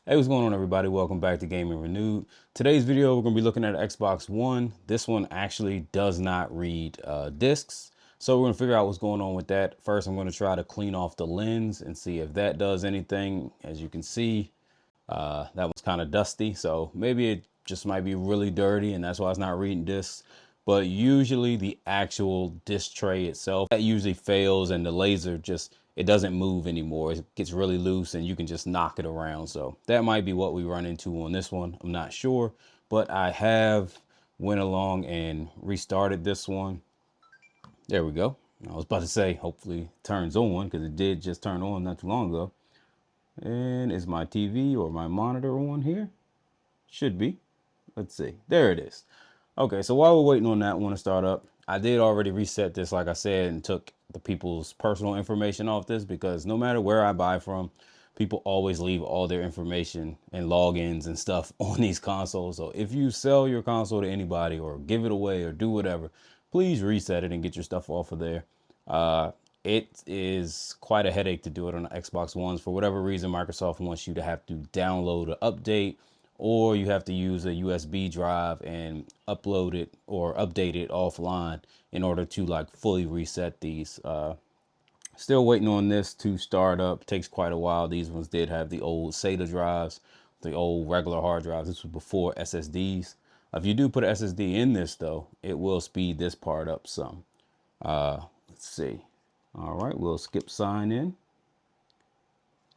Hey, what's going on, everybody? Welcome back to Gaming Renewed. Today's video, we're going to be looking at Xbox One. This one actually does not read discs. So we're going to figure out what's going on with that. First, I'm going to try to clean off the lens and see if that does anything. As you can see, that one's kind of dusty. So maybe it just might be really dirty and that's why it's not reading discs. But usually the actual disc tray itself, that usually fails and the laser just, it doesn't move anymore. It gets really loose and you can just knock it around. So that might be what we run into on this one. I'm not sure, but I have went along and restarted this one. There we go. I was about to say, hopefully it turns on because it did just turn on not too long ago. And is my TV or my monitor on here? Should be. Let's see. There it is. Okay, so while we're waiting on that one to start up, I did already reset this, like I said, and took the people's personal information off this because no matter where I buy from, people always leave all their information and logins and stuff on these consoles. So if you sell your console to anybody or give it away or do whatever, please reset it and get your stuff off of there. It is quite a headache to do it on the Xbox Ones. For whatever reason, Microsoft wants you to have to download an update, or you have to use a USB drive and upload it or update it offline in order to like fully reset these. Still waiting on this to start up. It takes quite a while. These ones did have the old SATA drives, the old regular hard drives. This was before SSDs. If you do put an SSD in this though, it will speed this part up some. Let's see. All right, we'll skip sign in.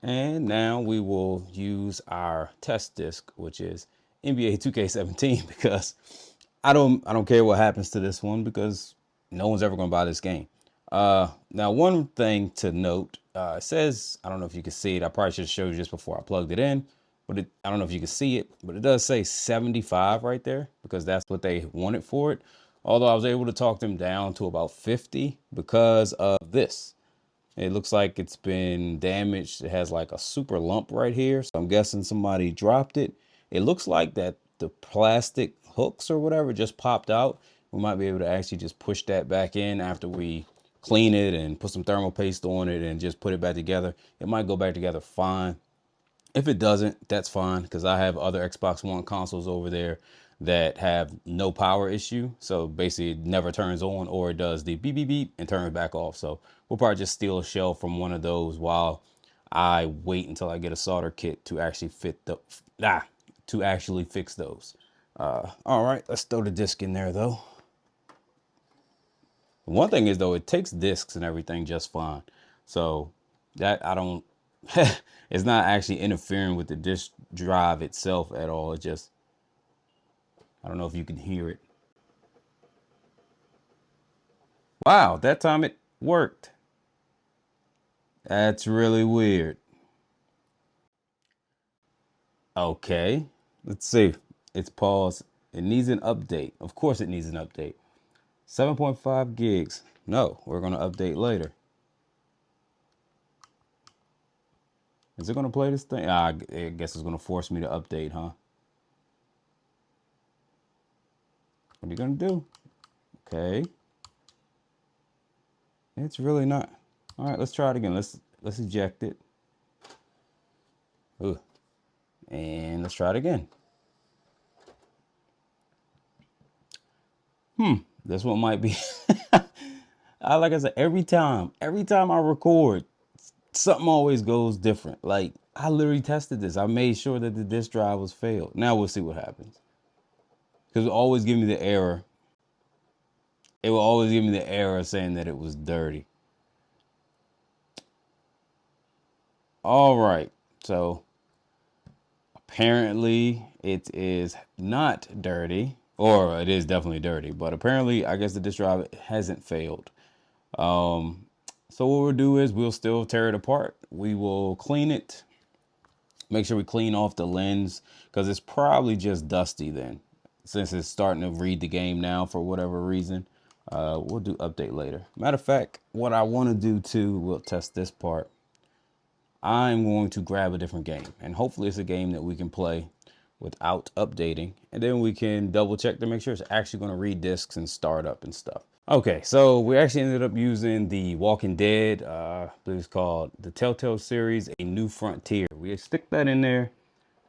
And now we will use our test disk, which is NBA 2K17, because I don't care what happens to this one because no one's ever going to buy this game. Now, one thing to note, it says, I don't know if you can see it. I probably should have showed you just before I plugged it in, but I don't know if you can see it, but it does say 75 right there because that's what they wanted for it. Although I was able to talk them down to about 50 because of this. It looks like it's been damaged. It has like a super lump right here. So I'm guessing somebody dropped it. It looks like that the plastic hooks or whatever just popped out. We might be able to actually just push that back in after we clean it and put some thermal paste on it and just put it back together. It might go back together fine. If it doesn't, that's fine because I have other Xbox One consoles over there that have no power issue. So basically it never turns on, or it does the beep, beep, beep and turns back off. So we'll probably just steal a shell from one of those while I wait until I get a solder kit to actually to actually fix those. All right, let's throw the disc in there though. One thing is though, it takes discs and everything just fine. So that I don't, it's not actually interfering with the disk drive itself at all. It just, I don't know if you can hear it. Wow, that time it worked. That's really weird. Okay, let's see. It's paused. It needs an update. Of course it needs an update. 7.5 gigs. No, we're going to update later. Is it going to play this thing? I guess it's going to force me to update, huh? What are you going to do? Okay. It's really not. All right, let's try it again. Let's eject it. Ooh. And let's try it again. This one might be. Like I said, every time I record, something always goes different. Like I literally tested this. I made sure that the disk drive was failed. Now we'll see what happens. Because it will always give me the error. It will always give me the error saying that it was dirty. All right. So apparently it is not dirty, or it is definitely dirty, but apparently I guess the disk drive hasn't failed. So what we'll do is we'll still tear it apart. We will clean it. Make sure we clean off the lens because it's probably just dusty then, since it's starting to read the game now for whatever reason. We'll do update later. Matter of fact, what I want to do too, we'll test this part. I'm going to grab a different game, and hopefully it's a game that we can play without updating, and then we can double check to make sure it's actually going to read discs and start up and stuff. Okay, so we actually ended up using the Walking Dead, I believe it's called the Telltale series, A New Frontier. We stick that in there,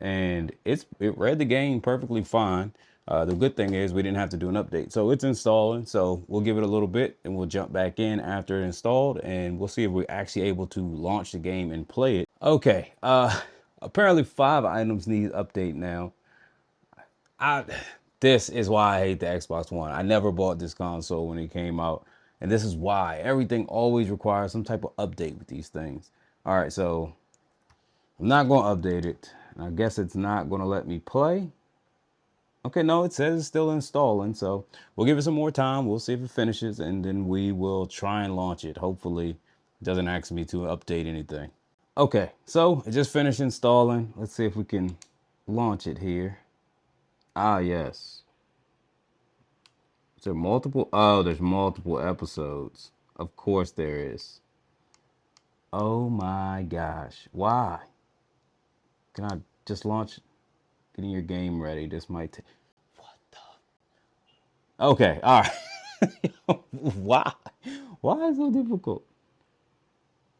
and it read the game perfectly fine. The good thing is we didn't have to do an update. So it's installing. So we'll give it a little bit and we'll jump back in after it installed and we'll see if we're actually able to launch the game and play it. Okay. Apparently 5 items need update now. This is why I hate the Xbox One. I never bought this console when it came out. And this is why everything always requires some type of update with these things. All right, so I'm not going to update it. I guess it's not going to let me play. Okay, no, it says it's still installing. So we'll give it some more time. We'll see if it finishes and then we will try and launch it. Hopefully it doesn't ask me to update anything. Okay, so it just finished installing. Let's see if we can launch it here. Ah, yes. Is there multiple? Oh, there's multiple episodes. Of course there is. Oh my gosh. Why? Can I just launch? Getting your game ready. This might take. What the? Okay, all right. Why? Why is it so difficult?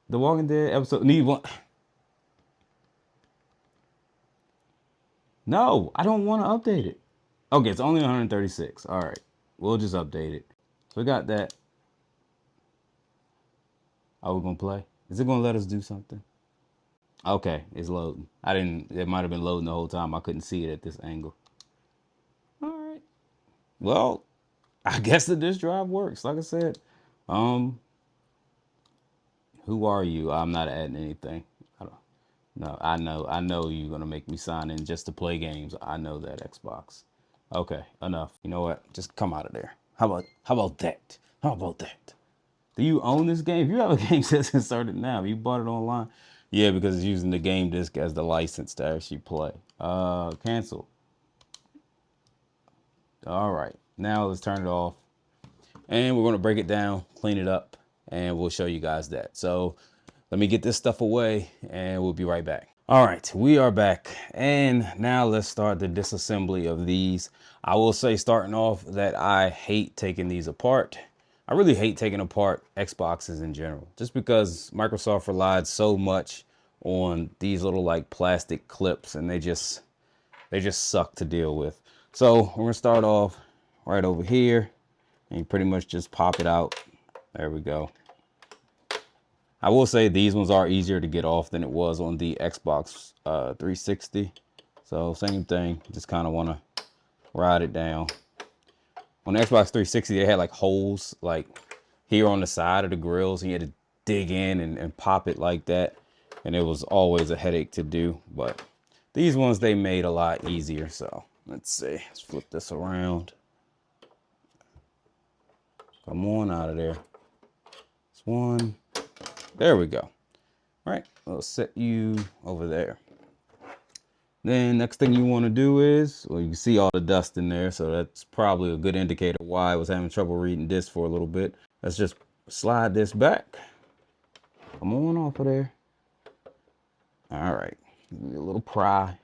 The Walking Dead episode need one. No, I don't want to update it. Okay, it's only 136. All right, we'll just update it. So we got that. Are we gonna play? Is it gonna let us do something? Okay, it's loading. I didn't. It might have been loading the whole time. I couldn't see it at this angle. All right. Well, I guess the disk drive works. Like I said, um, who are you? I'm not adding anything. I don't. No, I know. I know you're gonna make me sign in just to play games. I know that, Xbox. Okay, enough. You know what? Just come out of there. How about that? How about that? Do you own this game? If you have a game that says start it now, you bought it online. Yeah, because it's using the game disc as the license to actually play. Cancel. All right. Now let's turn it off. And we're going to break it down, clean it up, and we'll show you guys that. So let me get this stuff away and we'll be right back. All right, we are back. And now let's start the disassembly of these. I will say starting off that I hate taking these apart. I really hate taking apart Xboxes in general, just because Microsoft relied so much on these little like plastic clips and they just suck to deal with. So we're gonna start off right over here and you pretty much just pop it out. There we go. I will say these ones are easier to get off than it was on the Xbox 360. So same thing, just kind of want to ride it down. On the Xbox 360, they had like holes like here on the side of the grills. You had to dig in and pop it like that. And it was always a headache to do. But these ones they made a lot easier. So let's see. Let's flip this around. Come on out of there. This one. There we go. All right. We'll set you over there. Then next thing you want to do is, well, you can see all the dust in there. So that's probably a good indicator why I was having trouble reading this for a little bit. Let's just slide this back. Come on off of there. All right. Give me a little pry.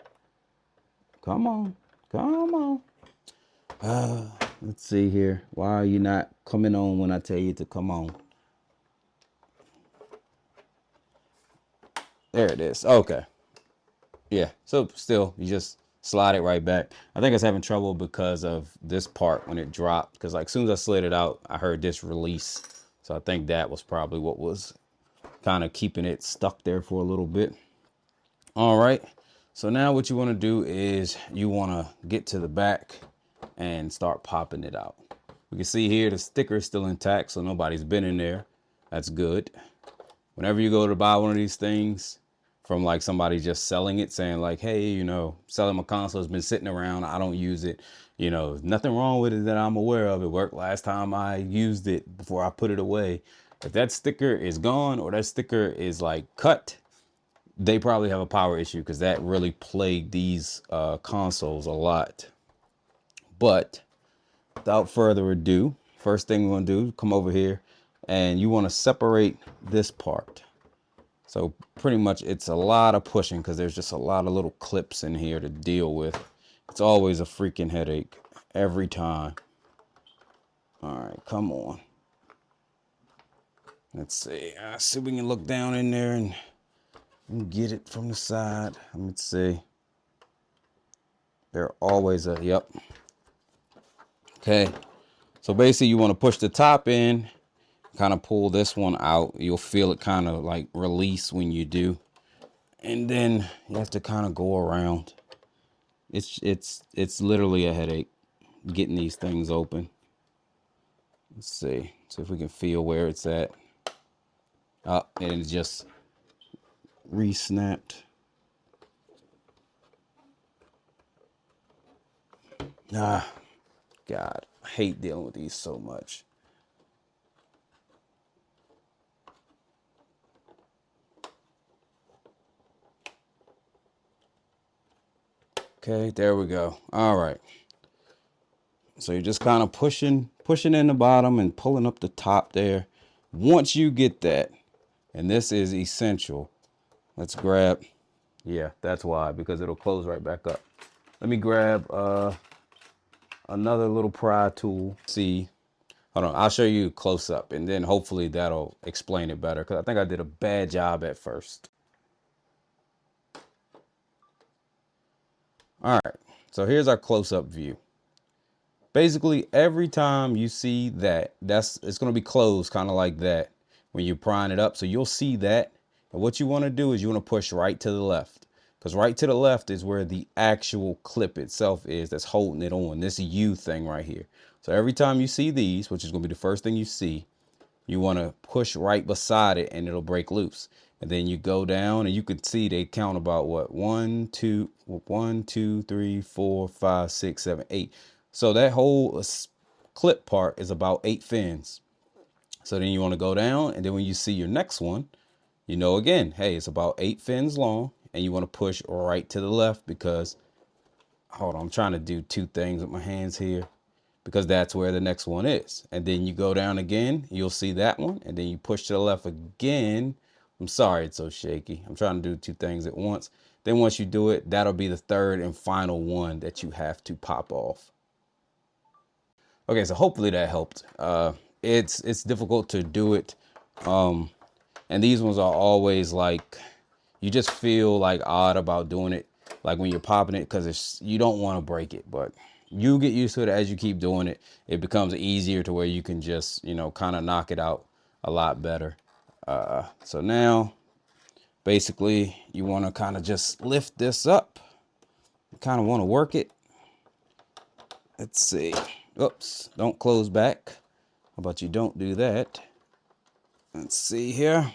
Come on. Come on. Let's see here. Why are you not coming on when I tell you to come on? There it is. Okay. Yeah. So still, you just slide it right back. I think I was having trouble because of this part when it dropped. Because like as soon as I slid it out, I heard this release. So I think that was probably what was kind of keeping it stuck there for a little bit. All right. So now what you want to do is you want to get to the back and start popping it out. We can see here the sticker is still intact, so nobody's been in there. That's good. Whenever you go to buy one of these things from like somebody just selling it, saying like, hey, you know, selling my console, has been sitting around, I don't use it. You know, nothing wrong with it that I'm aware of. It worked last time I used it before I put it away. If that sticker is gone or that sticker is like cut, they probably have a power issue because that really plagued these consoles a lot. But without further ado, first thing we want to do, come over here and you want to separate this part. So pretty much it's a lot of pushing because there's just a lot of little clips in here to deal with. It's always a freaking headache every time. All right, come on. Let's see. See if we can look down in there and get it from the side. Let's see. They're always a, yep. Okay. So basically you want to push the top in, kind of pull this one out. You'll feel it kind of like release when you do. And then you have to kind of go around. It's literally a headache getting these things open. Let's see if we can feel where it's at. Up, and it just re-snapped. Ah, God, I hate dealing with these so much. Okay, there we go. All right. So you're just kind of pushing in the bottom and pulling up the top there. Once you get that, and this is essential, let's grab, yeah, that's why, because it'll close right back up. Let me grab another little pry tool. See, hold on, I'll show you close up, and then hopefully that'll explain it better, because I think I did a bad job at first. All right, so here's our close-up view. Basically, every time you see that, it's going to be closed kind of like that when you're prying it up. So you'll see that. And what you want to do is you want to push right to the left, because right to the left is where the actual clip itself is that's holding it on. This U thing right here. So every time you see these, which is going to be the first thing you see, you want to push right beside it and it'll break loose. And then you go down and you can see they count about what? 1, 2, 3, 4, 5, 6, 7, 8. So that whole clip part is about 8 fins. So then you want to go down, and then when you see your next one, you know, again, hey, it's about 8 fins long, and you want to push right to the left because, hold on, I'm trying to do 2 things with my hands here, because that's where the next one is. And then you go down again, you'll see that one, and then you push to the left again. I'm sorry it's so shaky. I'm trying to do 2 things at once. Then once you do it, that'll be the third and final one that you have to pop off. Okay, so hopefully that helped. It's difficult to do it. And these ones are always like, you just feel like odd about doing it, like when you're popping it, because you don't want to break it, but you get used to it as you keep doing it. It becomes easier to where you can just, you know, kind of knock it out a lot better. So now basically you want to kind of just lift this up. You kind of want to work it. Let's see. Oops, don't close back. How about you don't do that? Let's see here.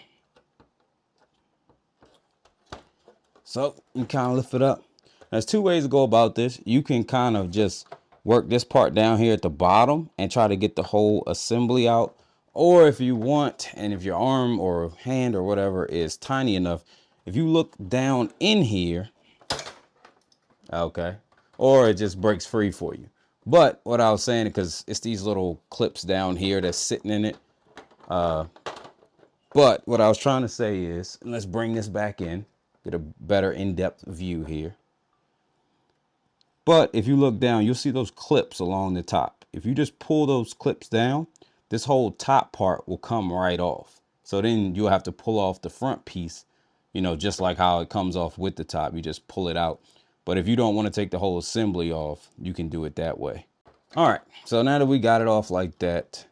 So you kind of lift it up. There's 2 ways to go about this. You can kind of just work this part down here at the bottom and try to get the whole assembly out. Or if you want, and if your arm or hand or whatever is tiny enough, if you look down in here, okay, or it just breaks free for you. But what I was saying, because it's these little clips down here that's sitting in it. But what I was trying to say is, let's bring this back in, get a better in-depth view here. But if you look down, you'll see those clips along the top. If you just pull those clips down, this whole top part will come right off. So then you'll have to pull off the front piece, you know, just like how it comes off with the top. You just pull it out. But if you don't want to take the whole assembly off, you can do it that way. All right, so now that we got it off like that,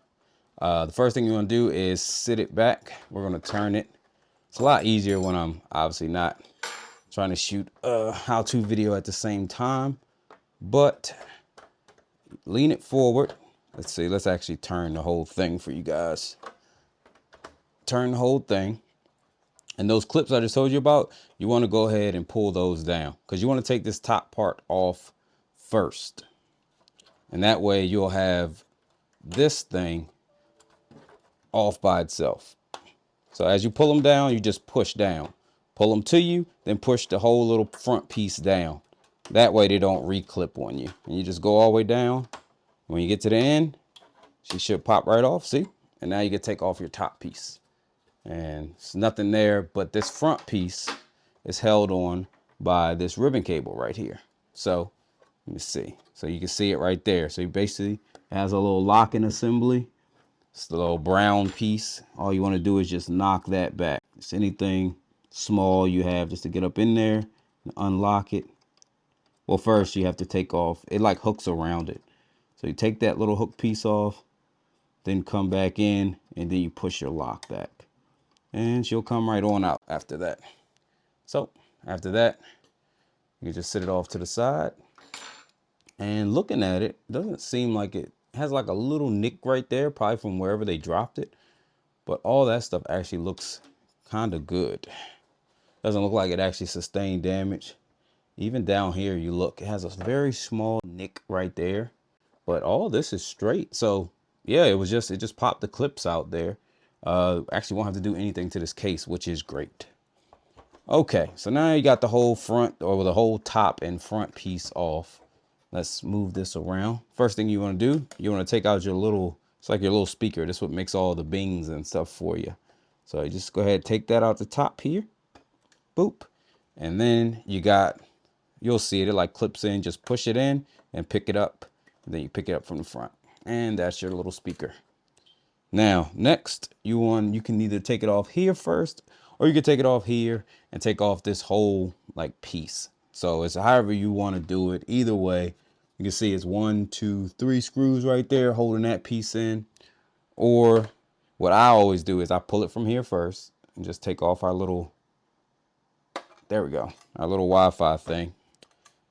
the first thing you want to do is sit it back. We're going to turn it. It's a lot easier when I'm obviously not trying to shoot a how-to video at the same time. But lean it forward. Let's see, let's actually turn the whole thing for you guys. Turn the whole thing. And those clips I just told you about, you want to go ahead and pull those down, because you want to take this top part off first. And that way you'll have this thing off by itself. So as you pull them down, you just push down. Pull them to you, then push the whole little front piece down. That way they don't reclip on you. And you just go all the way down. When you get to the end, she should pop right off, see? And now you can take off your top piece. And it's nothing there, but this front piece is held on by this ribbon cable right here. So let me see. So you can see it right there. So you basically has a little locking assembly. It's the little brown piece. All you want to do is just knock that back. It's anything small you have just to get up in there and unlock it. Well, first you have to take off, it like hooks around it. So you take that little hook piece off, then come back in, and then you push your lock back. And she'll come right on out after that. So after that, you just set it off to the side. And looking at it, doesn't seem like it has like a little nick right there, probably from wherever they dropped it. But all that stuff actually looks kind of good. Doesn't look like it actually sustained damage. Even down here, you look, it has a very small nick right there. But all this is straight. So yeah, it just popped the clips out there. Actually won't have to do anything to this case, which is great. Okay, so now you got the whole front, or the whole top and front piece off. Let's move this around. First thing you want to do, you want to take out your little, it's like your little speaker. This is what makes all the bings and stuff for you. So you just go ahead and take that out the top here. Boop. And then you got, you'll see it like clips in. Just push it in and pick it up. And then you pick it up from the front. And that's your little speaker. Now, next, you can either take it off here first, or you can take it off here and take off this whole like piece. So it's however you want to do it. Either way, you can see it's 1, 2, 3 screws right there holding that piece in. Or what I always do is I pull it from here first and just take off our little, there we go, our little Wi-Fi thing.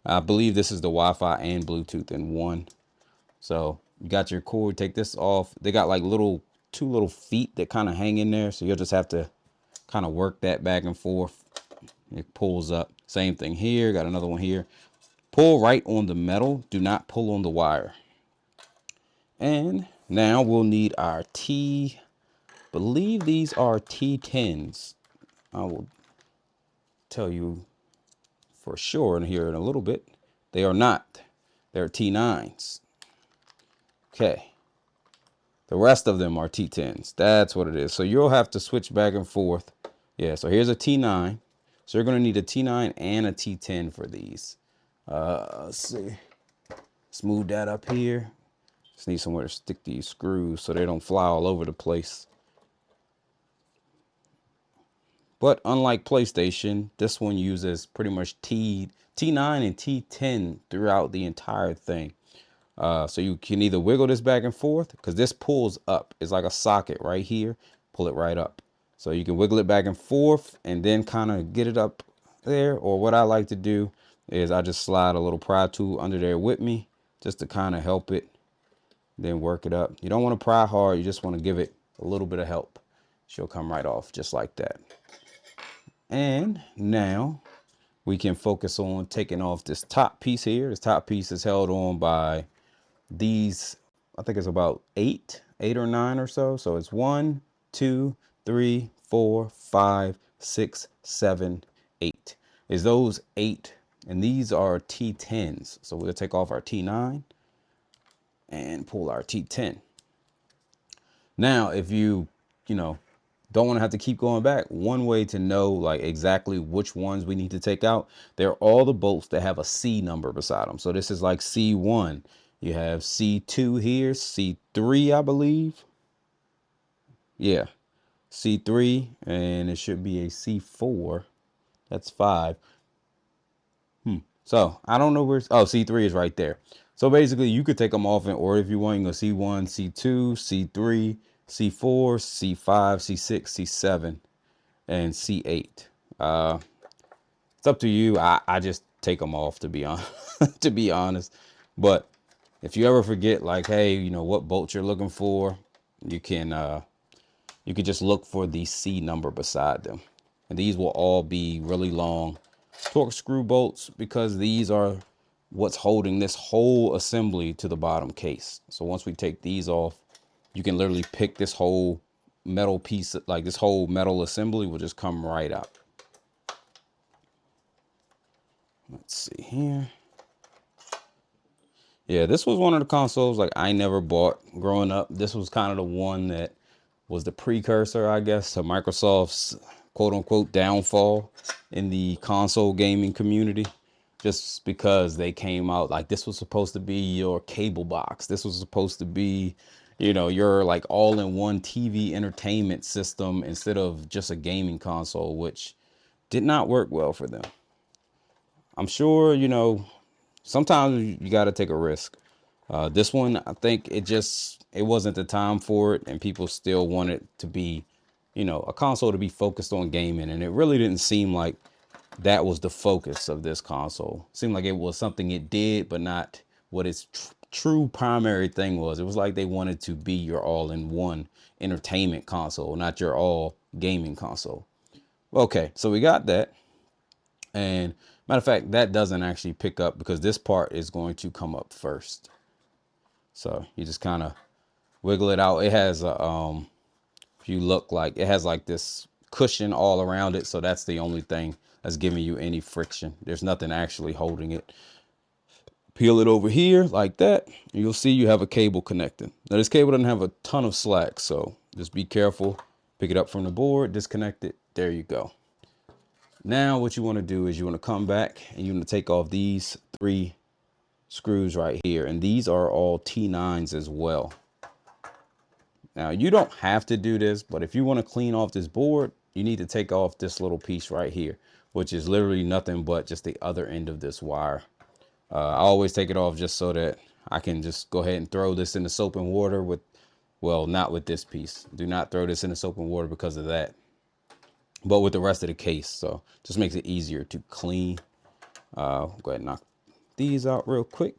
I believe this is the Wi-Fi and Bluetooth in one. So you got your cord, take this off. They got like two little feet that kind of hang in there. So you'll just have to kind of work that back and forth. It pulls up. Same thing here. Got another one here. Pull right on the metal. Do not pull on the wire. And now we'll need our believe these are T10s. I will tell you for sure in here in a little bit. They are not. They're T9s. Okay. The rest of them are T10s. That's what it is. So you'll have to switch back and forth. Yeah, so here's a T9. So you're going to need a T9 and a T10 for these. Let's see. Let's move that up here. Just need somewhere to stick these screws so they don't fly all over the place. But unlike PlayStation, this one uses pretty much T9 and T10 throughout the entire thing. So you can either wiggle this back and forth, because this pulls up. It's like a socket right here. Pull it right up. So you can wiggle it back and forth and then kind of get it up there. Or what I like to do is I just slide a little pry tool under there with me just to kind of help it. Then work it up. You don't want to pry hard. You just want to give it a little bit of help. She'll come right off just like that. And now we can focus on taking off this top piece here. This top piece is held on by these, I think it's about eight or nine or so. So it's 1, 2, 3, 4, 5, 6, 7, 8. Is those 8, and these are T10s. So we'll take off our T9 and pull our T10. Now, if you don't want to have to keep going back, one way to know like exactly which ones we need to take out, they're all the bolts that have a C number beside them. So this is like C1. You have C2 here, C3, I believe. Yeah, C3, and it should be a C4. That's 5. So I don't know where, oh, C3 is right there. So basically you could take them off in order if you want. You can go C1, C2, C3, C4, C5, C6, C7, and C8. It's up to you. I just take them off, to be honest. To be honest. But if you ever forget, like, hey, what bolt you're looking for, you can just look for the C number beside them. And these will all be really long Torx screw bolts, because these are what's holding this whole assembly to the bottom case. So once we take these off, you can literally pick this whole metal piece, like this whole metal assembly will just come right out. Let's see here. Yeah, this was one of the consoles like I never bought growing up. This was kind of the one that was the precursor, I guess, to Microsoft's quote unquote downfall in the console gaming community. Just because they came out like this was supposed to be your cable box. This was supposed to be, your like all-in-one TV entertainment system instead of just a gaming console, which did not work well for them. I'm sure, sometimes you got to take a risk. This one, I think it wasn't the time for it, and people still wanted to be, a console to be focused on gaming, and it really didn't seem like that was the focus of this console. It seemed like it was something it did, but not what its true primary thing was. It was like they wanted to be your all-in-one entertainment console, not your all gaming console. Okay, so we got that. And matter of fact, that doesn't actually pick up because this part is going to come up first. So you just kind of wiggle it out. It has a, if you look, like it has like this cushion all around it. So that's the only thing that's giving you any friction. There's nothing actually holding it. Peel it over here like that. And you'll see you have a cable connecting. Now this cable doesn't have a ton of slack, so just be careful. Pick it up from the board, disconnect it. There you go. Now what you want to do is you want to come back and you want to take off these 3 screws right here. And these are all T9s as well. Now you don't have to do this, but if you want to clean off this board, you need to take off this little piece right here, which is literally nothing but just the other end of this wire. I always take it off just so that I can just go ahead and throw this in the soap and water with, well, not with this piece. Do not throw this in the soap and water because of that, but with the rest of the case. So just makes it easier to clean. Go ahead and knock these out real quick.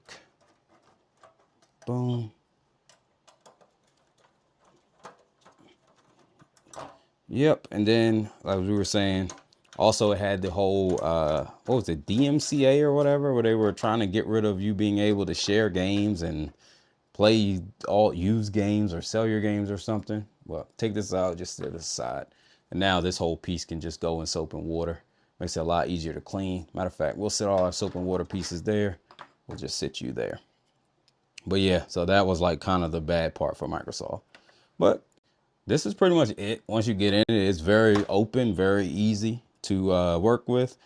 Boom. Yep. And then, like we were saying, also it had the whole, what was it, DMCA or whatever, where they were trying to get rid of you being able to share games and play all used games or sell your games or something. Well, take this out, just set it aside. And now this whole piece can just go in soap and water. Makes it a lot easier to clean. Matter of fact, we'll set all our soap and water pieces there. We'll just sit you there. But yeah, so that was like kind of the bad part for Microsoft. But this is pretty much it. Once you get in it, it's very open, very easy to work with.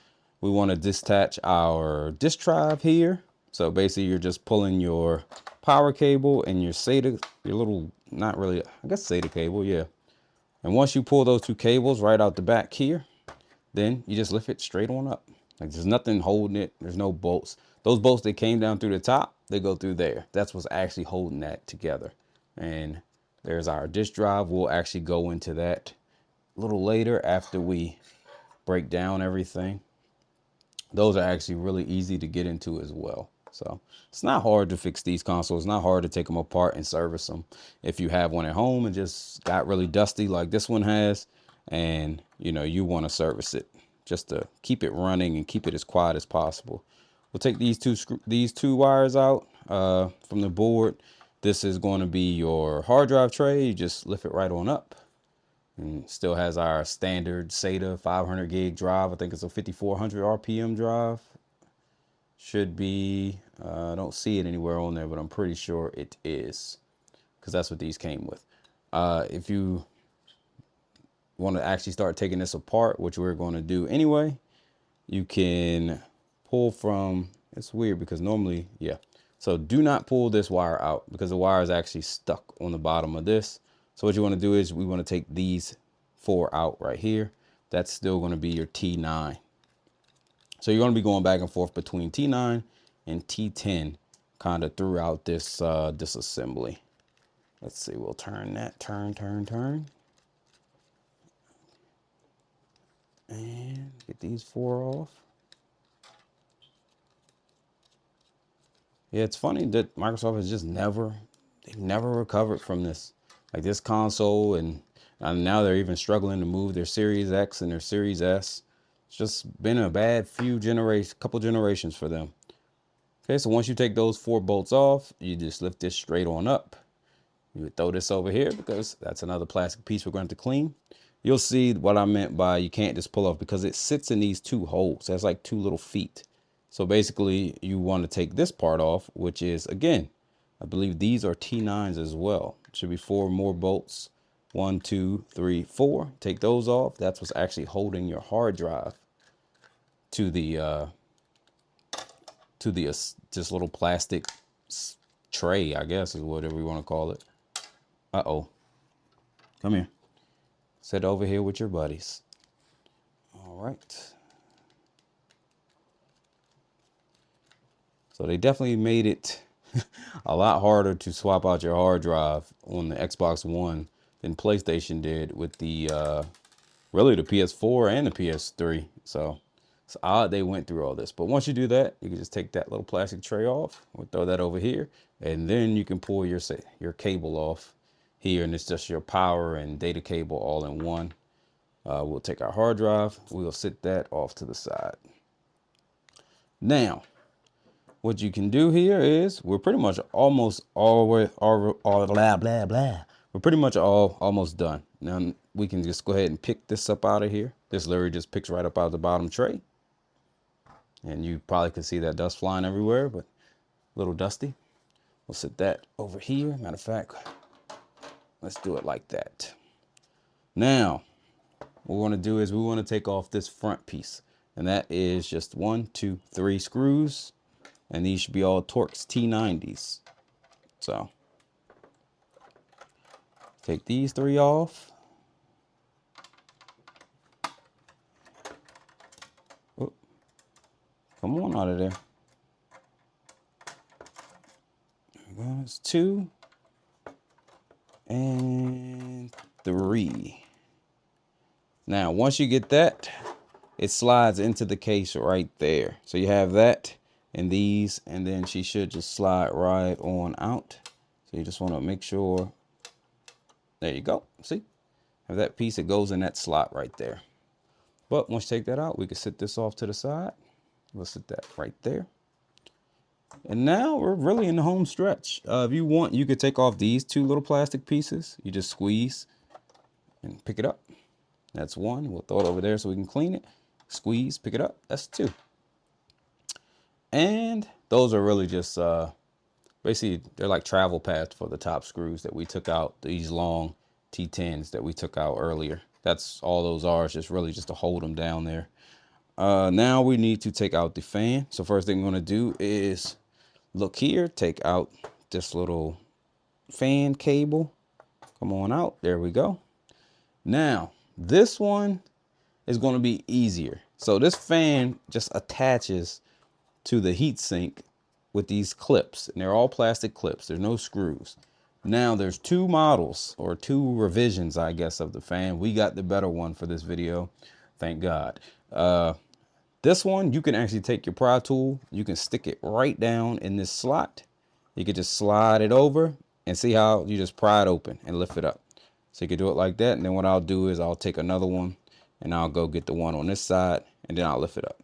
We want to detach our disk drive here. So basically you're just pulling your power cable and your SATA, your little, not really, I guess SATA cable, yeah. And once you pull those 2 cables right out the back here, then you just lift it straight on up. Like there's nothing holding it. There's no bolts. Those bolts that came down through the top, they go through there. That's what's actually holding that together. And there's our disk drive. We'll actually go into that a little later after we break down everything. Those are actually really easy to get into as well. So it's not hard to fix these consoles. It's not hard to take them apart and service them. If you have one at home and just got really dusty like this one has, and you want to service it just to keep it running and keep it as quiet as possible. We'll take these two wires out from the board. This is going to be your hard drive tray. You just lift it right on up. And still has our standard SATA 500 gig drive. I think it's a 5400 RPM drive. Should be, I don't see it anywhere on there, but I'm pretty sure it is, because that's what these came with. If you want to actually start taking this apart, which we're going to do anyway, you can pull from, it's weird because normally, yeah. So do not pull this wire out because the wire is actually stuck on the bottom of this. So what you want to do is we want to take these 4 out right here. That's still going to be your T9. So you're going to be going back and forth between T9 and T10 kind of throughout this disassembly. Let's see, we'll turn that, turn. And get these 4 off. Yeah, it's funny that Microsoft has just they've never recovered from this. Like this console, and now they're even struggling to move their Series X and their Series S. It's just been a bad couple generations for them. Okay, so once you take those 4 bolts off, you just lift this straight on up. You would throw this over here because that's another plastic piece we're going to clean. You'll see what I meant by you can't just pull off because it sits in these 2 holes. That's like 2 little feet. So basically you want to take this part off, which is, again, I believe these are T9s as well. It should be 4 more bolts. 1, 2, 3, 4. Take those off. That's what's actually holding your hard drive to the this little plastic tray, I guess is whatever we want to call it. Uh-oh. Come here. Sit over here with your buddies. All right. So they definitely made it a lot harder to swap out your hard drive on the Xbox One than PlayStation did with the really the PS4 and the PS3. So it's odd they went through all this. But once you do that, you can just take that little plastic tray off. We'll throw that over here, and then you can pull your cable off here, and it's just your power and data cable all in one. We'll take our hard drive. We'll sit that off to the side. Now, what you can do here is we're pretty much almost all blah blah blah. We're pretty much almost done. Now we can just go ahead and pick this up out of here. This literally just picks right up out of the bottom tray. And you probably can see that dust flying everywhere, but a little dusty. We'll sit that over here. Matter of fact, let's do it like that. Now, what we want to do is we want to take off this front piece. And that is just 1, 2, 3 screws. And these should be all Torx T90s. So, take these 3 off. Oh, come on out of there. That's 2 and 3. Now, once you get that, it slides into the case right there. So you have that and these, and then she should just slide right on out. So you just want to make sure. There you go. See, have that piece, it goes in that slot right there. But once you take that out, we can sit this off to the side. We'll sit that right there. And now we're really in the home stretch. If you want, you could take off these 2 little plastic pieces. You just squeeze and pick it up. That's 1. We'll throw it over there so we can clean it. Squeeze, pick it up. That's 2. And those are really just basically they're like travel pads for the top screws that we took out. These long T10s that we took out earlier. That's all those are. It's just really just to hold them down there. Now we need to take out the fan. So first thing we're going to do is look here, take out this little fan cable. Come on out. There we go. Now, this one is going to be easier. So this fan just attaches to the heat sink with these clips, and they're all plastic clips. There's no screws. Now there's 2 models or 2 revisions, I guess, of the fan. We got the better one for this video. Thank God. This one, you can actually take your pry tool. You can stick it right down in this slot. You can just slide it over and see how you just pry it open and lift it up. So you can do it like that. And then what I'll do is I'll take another one and I'll go get the one on this side and then I'll lift it up.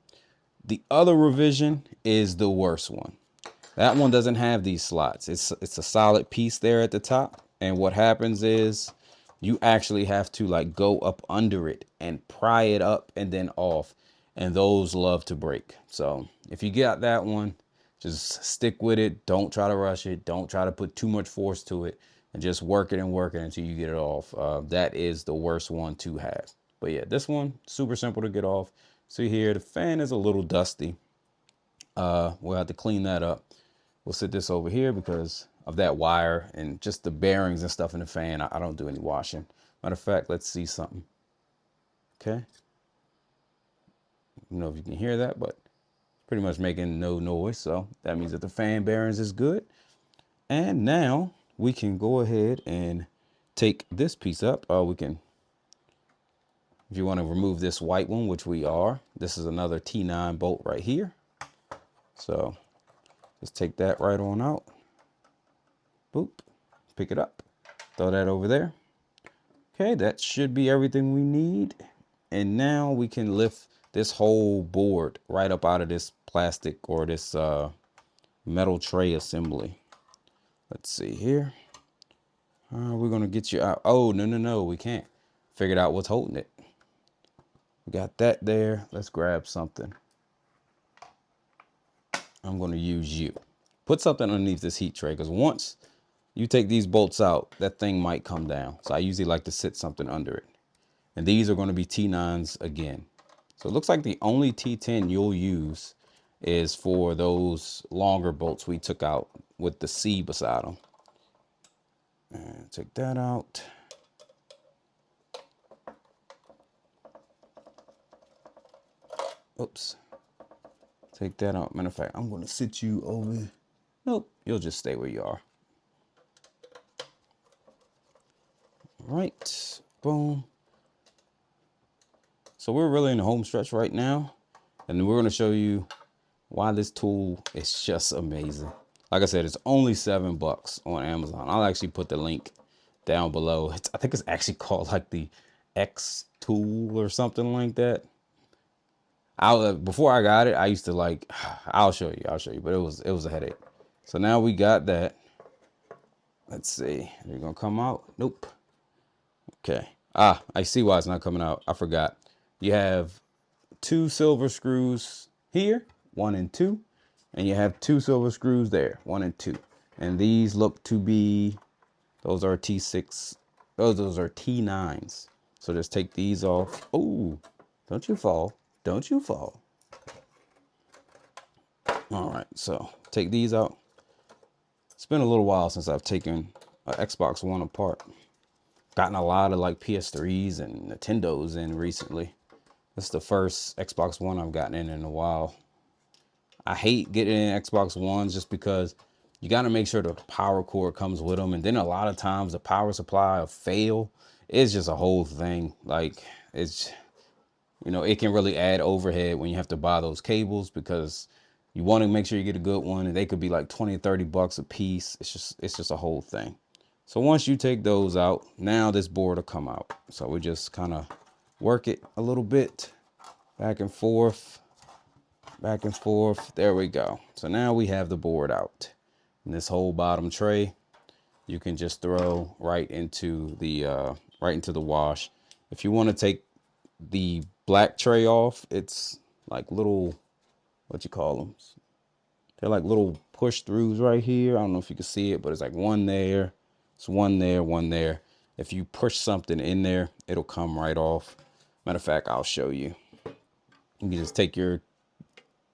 The other revision is the worst one. That one doesn't have these slots. It's a solid piece there at the top. And what happens is you actually have to like go up under it and pry it up and then off. And those love to break. So if you got that one, just stick with it. Don't try to rush it. Don't try to put too much force to it. And just work it and work it until you get it off. That is the worst one to have. But yeah, this one, super simple to get off. See here, the fan is a little dusty. We'll have to clean that up. We'll sit this over here because of that wire and just the bearings and stuff in the fan. I don't do any washing. Matter of fact, let's see something. Okay. I don't know if you can hear that, but pretty much making no noise. So that means that the fan bearings is good. And now we can go ahead and take this piece up. We can, if you want to remove this white one, which we are, this is another T9 bolt right here. So just take that right on out. Boop, pick it up, throw that over there. Okay, that should be everything we need. And now we can lift this whole board right up out of this plastic or this metal tray assembly. Let's see here. We're gonna get you out. Oh, no, we can't. Figured out what's holding it. We got that there. Let's grab something. I'm gonna use you. Put something underneath this heat tray, because once you take these bolts out, that thing might come down. So I usually like to sit something under it. And these are going to be T9s again. So it looks like the only T10 you'll use is for those longer bolts we took out with the C beside them. And take that out. Oops. Take that out. Matter of fact, I'm going to sit you over. Nope, you'll just stay where you are. Right, boom. So we're really in the home stretch right now, and we're going to show you why this tool is just amazing. Like I said, it's only $7 on Amazon. I'll actually put the link down below. I think it's actually called like the X tool or something like that. Before I got it, I used to like, I'll show you, but it was a headache. So now we got that. Let's see, they're gonna come out. Nope. Okay. I see why it's not coming out. I forgot. You have 2 silver screws here, 1 and 2, and you have 2 silver screws there, 1 and 2. And these look to be, those are T6, those are T9s. So just take these off. Oh, don't you fall. Don't you fall. All right, so take these out. It's been a little while since I've taken an Xbox One apart. Gotten a lot of like PS3s and Nintendos in recently. This is the first Xbox One I've gotten in a while. I hate getting in Xbox Ones just because you got to make sure the power cord comes with them. And then a lot of times the power supply will fail. It's just a whole thing. Like, it's, you know, it can really add overhead when you have to buy those cables, because you want to make sure you get a good one, and they could be like 20 or 30 bucks a piece. It's just a whole thing. So once you take those out, now this board will come out. So we just kind of work it a little bit, back and forth, back and forth. There we go. So now we have the board out. And this whole bottom tray, you can just throw right into the wash. If you want to take the black tray off, it's like little, what you call them? They're like little push throughs right here. I don't know if you can see it, but it's like one there. It's one there, one there. If you push something in there, it'll come right off. Matter of fact, I'll show you. You can just take your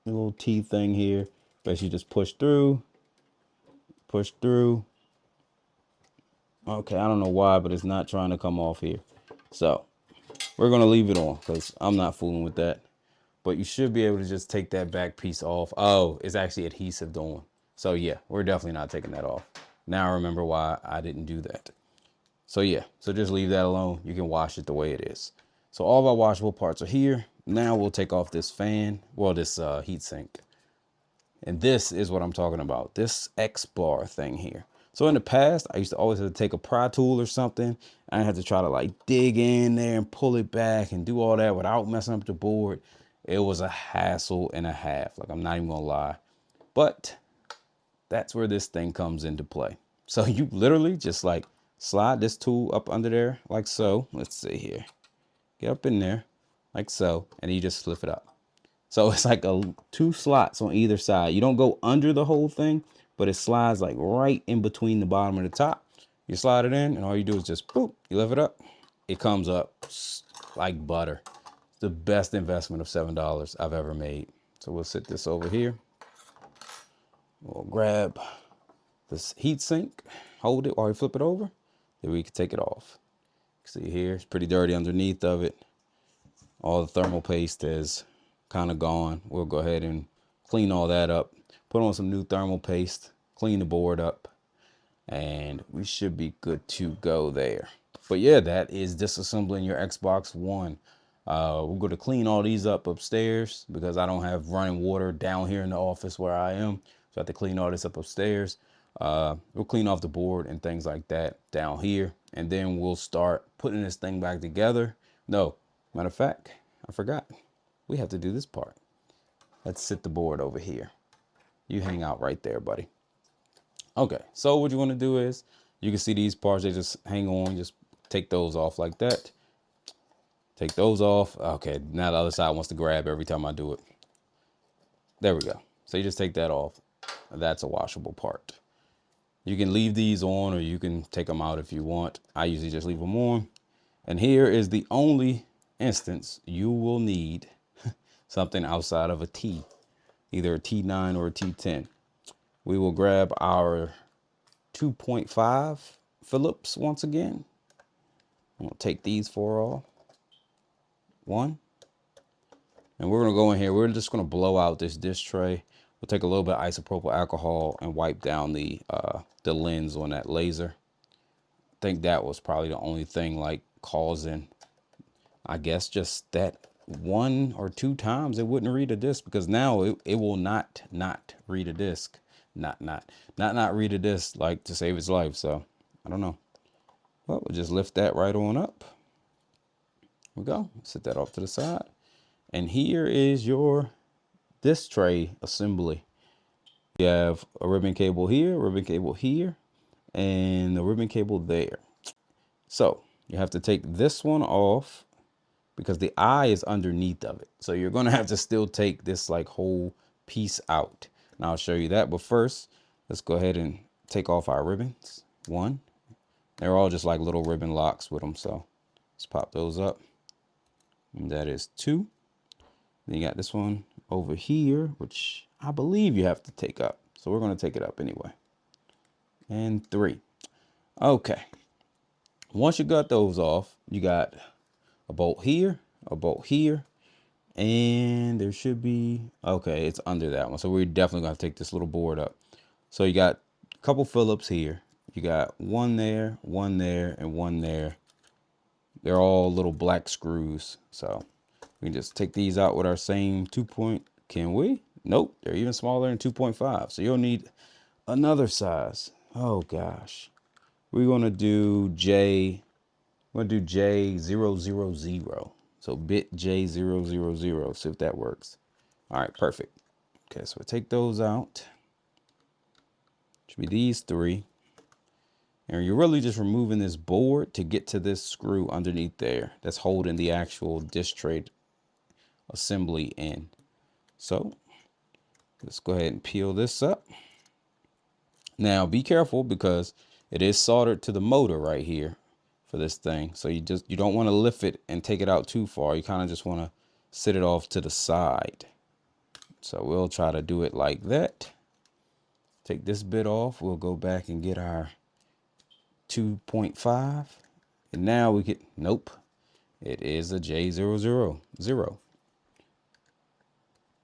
little T thing here. Basically just push through. Push through. Okay, I don't know why, but it's not trying to come off here. So we're going to leave it on because I'm not fooling with that. But you should be able to just take that back piece off. Oh, it's actually adhesive on. So yeah, we're definitely not taking that off. Now I remember why I didn't do that. So yeah, so just leave that alone. You can wash it the way it is. So all of our washable parts are here. Now we'll take off this fan, well, this heat sink. And this is what I'm talking about, this X bar thing here. So in the past, I used to always have to take a pry tool or something. I had to try to like dig in there and pull it back and do all that without messing up the board. It was a hassle and a half. Like, I'm not even gonna lie. But that's where this thing comes into play. So you literally just like slide this tool up under there like so. Let's see here. Get up in there like so, and you just flip it up. So it's like 2 slots on either side. You don't go under the whole thing, but it slides like right in between the bottom and the top. You slide it in, and all you do is just boop, you lift it up. It comes up like butter. It's the best investment of $7 I've ever made. So we'll sit this over here. We'll grab this heat sink, hold it while we flip it over, then we can take it off. See here, it's pretty dirty underneath of it. All the thermal paste is kind of gone. We'll go ahead and clean all that up, put on some new thermal paste, clean the board up, and we should be good to go there. But yeah, that is disassembling your Xbox One. We're going to clean all these up upstairs because I don't have running water down here in the office where I am. So I have to clean all this up upstairs. We'll clean off the board and things like that down here. And then we'll start putting this thing back together. No, matter of fact, I forgot. We have to do this part. Let's sit the board over here. You hang out right there, buddy. Okay, so what you want to do is, you can see these parts, they just hang on. Just take those off like that. Take those off. Okay, now the other side wants to grab every time I do it. There we go. So you just take that off. That's a washable part. You can leave these on, or you can take them out if you want. I usually just leave them on. And here is the only instance you will need something outside of a T, either a T9 or a T10. We will grab our 2.5 Phillips once again. I'm gonna take these 4 off. 1, And we're gonna go in here. We're just gonna blow out this dish tray. We'll take a little bit of isopropyl alcohol and wipe down the lens on that laser. I think that was probably the only thing like causing, I guess, just that 1 or 2 times it wouldn't read a disc, because now it will not read a disc, not read a disc, like, to save its life. So I don't know. Well, we'll just lift that right on up. Here we go. Set that off to the side. And here is your disc tray assembly. You have a ribbon cable here, ribbon cable here, and a ribbon cable there. So you have to take this one off because the eye is underneath of it. So you're going to have to still take this like whole piece out. And I'll show you that. But first, let's go ahead and take off our ribbons. 1. They're all just like little ribbon locks with them. So let's pop those up. And that is 2. Then you got this one over here, which I believe you have to take up. So we're going to take it up anyway. And 3. Okay. Once you got those off, you got a bolt here, and there should be, okay, it's under that one. So we're definitely going to take this little board up. So you got a couple Phillips here. You got one there, and one there. They're all little black screws. So we can just take these out with our same 2 point. Can we? Nope. They're even smaller than 2.5. So you'll need another size. Oh gosh. We're going to do J. We're going to do J000. So bit J000. See if that works. All right, perfect. Okay, so we take those out. Should be these 3. And you're really just removing this board to get to this screw underneath there that's holding the actual disc tray assembly in. So let's go ahead and peel this up. Now be careful because it is soldered to the motor right here for this thing. So you don't want to lift it and take it out too far. You kind of just want to sit it off to the side. So we'll try to do it like that. Take this bit off. We'll go back and get our 2.5. And now we get, nope, it is a J000.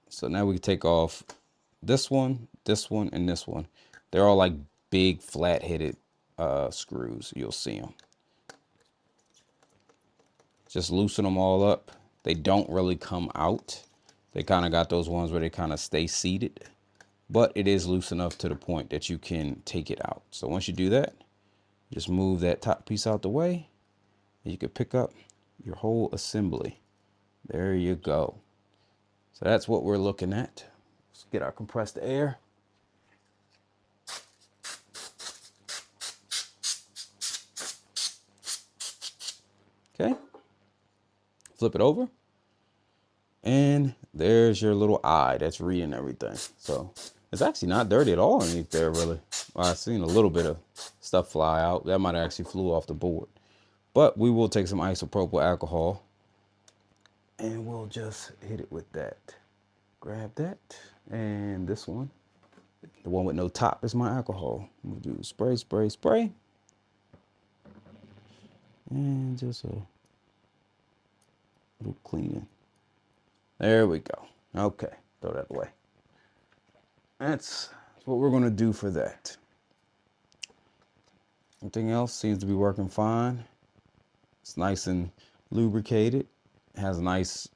So now we can take off this one, and this one. They're all like big flat-headed screws. You'll see them. Just loosen them all up. They don't really come out. They kind of got those ones where they kind of stay seated, but it is loose enough to the point that you can take it out. So once you do that, just move that top piece out the way, and you can pick up your whole assembly. There you go. So that's what we're looking at. Let's get our compressed air. Okay. Flip it over. And there's your little eye that's reading everything. So it's actually not dirty at all underneath there, really. Well, I've seen a little bit of stuff fly out. That might have actually flew off the board. But we will take some isopropyl alcohol and we'll just hit it with that. Grab that. And this one, the one with no top, is my alcohol. We'll do spray, spray, spray. And just a little cleaning. There we go. Okay, throw that away. That's what we're going to do for that. Everything else seems to be working fine. It's nice and lubricated. It has a nice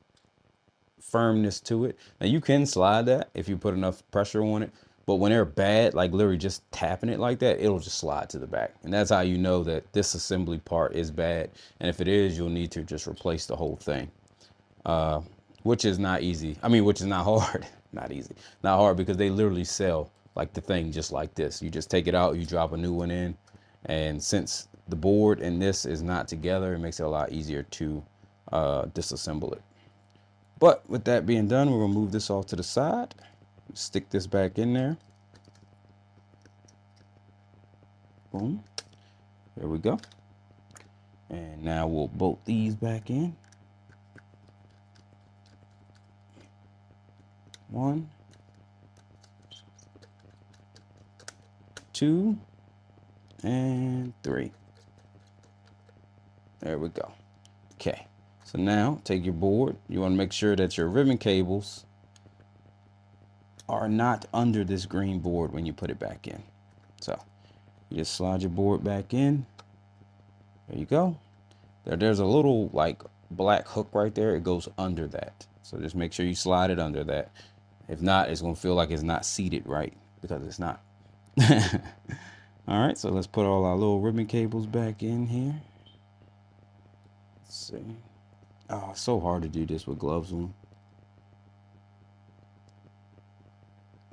firmness to it. Now you can slide that if you put enough pressure on it, but when they're bad, like literally just tapping it like that, it'll just slide to the back. And that's how you know that this assembly part is bad. And if it is, you'll need to just replace the whole thing. Which is not easy. I mean, which is not hard. Not easy. Not hard because they literally sell like the thing just like this. You just take it out, you drop a new one in. And since the board and this is not together, it makes it a lot easier to disassemble it. But with that being done, we're going to move this off to the side. Stick this back in there. Boom. There we go. And now we'll bolt these back in. 1, 2, and 3. There we go. Okay. So now take your board. You want to make sure that your ribbon cables are not under this green board when you put it back in. So you just slide your board back in. There you go. There's a little like black hook right there. It goes under that. So just make sure you slide it under that. If not, it's going to feel like it's not seated right because it's not. All right, so let's put all our little ribbon cables back in here. Let's see. Oh, it's so hard to do this with gloves on.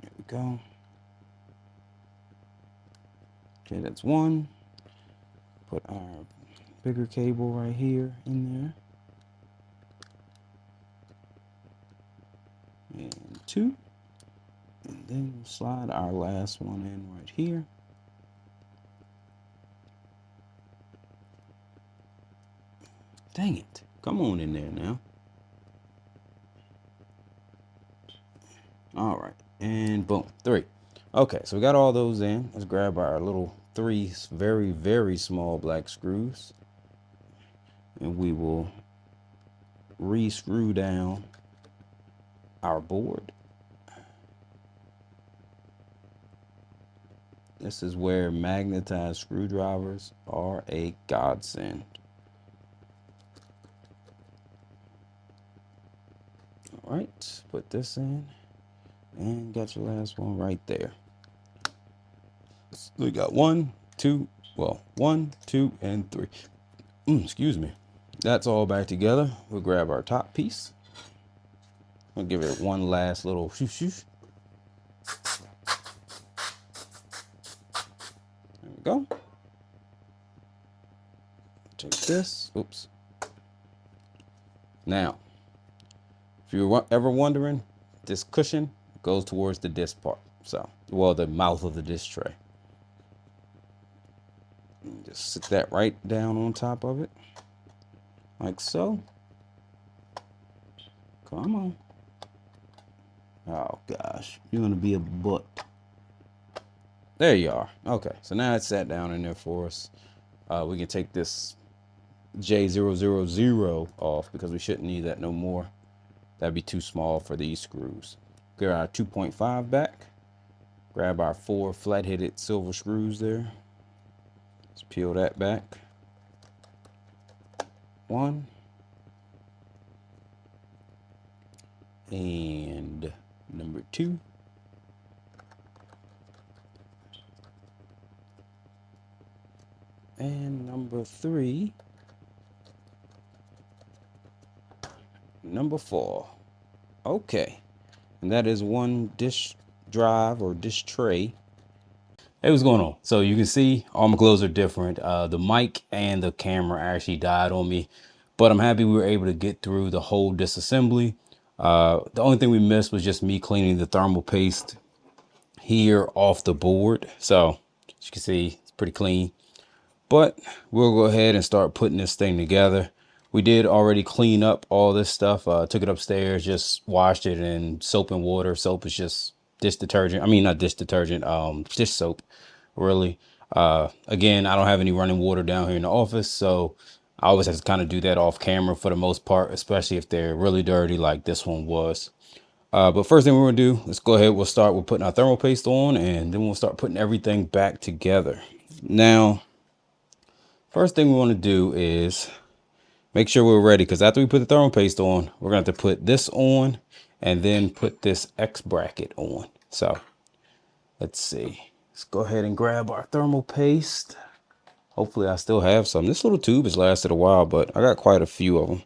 There we go. Okay, that's one. Put our bigger cable right here in there. And two. And then we'll slide our last one in right here. Dang it. Come on in there now. All right. And boom. Three. Okay, so we got all those in. Let's grab our little three very, very small black screws. And we will re-screw down our board. This is where magnetized screwdrivers are a godsend. All right, put this in and got your last one right there. So we got one, two, and three. Excuse me. That's all back together. We'll grab our top piece. We'll give it one last little shoosh shoosh. There we go. Take this. Oops. Now, if you're ever wondering, this cushion goes towards the disc part. So, well, the mouth of the disc tray. And just sit that right down on top of it. Like so. Come on. Oh, gosh. You're going to be a butt. There you are. Okay, so now it's sat down in there for us. We can take this J000 off because we shouldn't need that no more. That'd be too small for these screws. Get our 2.5 back. Grab our 4 flat-headed silver screws there. Let's peel that back. 1. And number 2. And number 3. Number 4. Okay. And that is one disk drive or disk tray. Hey, what's going on? So you can see all my clothes are different. The mic and the camera actually died on me, but I'm happy we were able to get through the whole disassembly. The only thing we missed was just me cleaning the thermal paste here off the board. So as you can see, it's pretty clean. But we'll go ahead and start putting this thing together. We did already clean up all this stuff. Took it upstairs, just washed it in soap and water. Soap is just dish detergent. I mean, not dish detergent, dish soap, really. Again, I don't have any running water down here in the office, so I always have to kind of do that off camera for the most part, especially if they're really dirty like this one was. But first thing we're gonna do, let's go ahead. We'll start with putting our thermal paste on, and then we'll start putting everything back together. Now, first thing we want to do is make sure we're ready, because after we put the thermal paste on, we're going to have to put this on and then put this X bracket on. So let's see. Let's go ahead and grab our thermal paste. Hopefully I still have some. This little tube has lasted a while, but I got quite a few of them.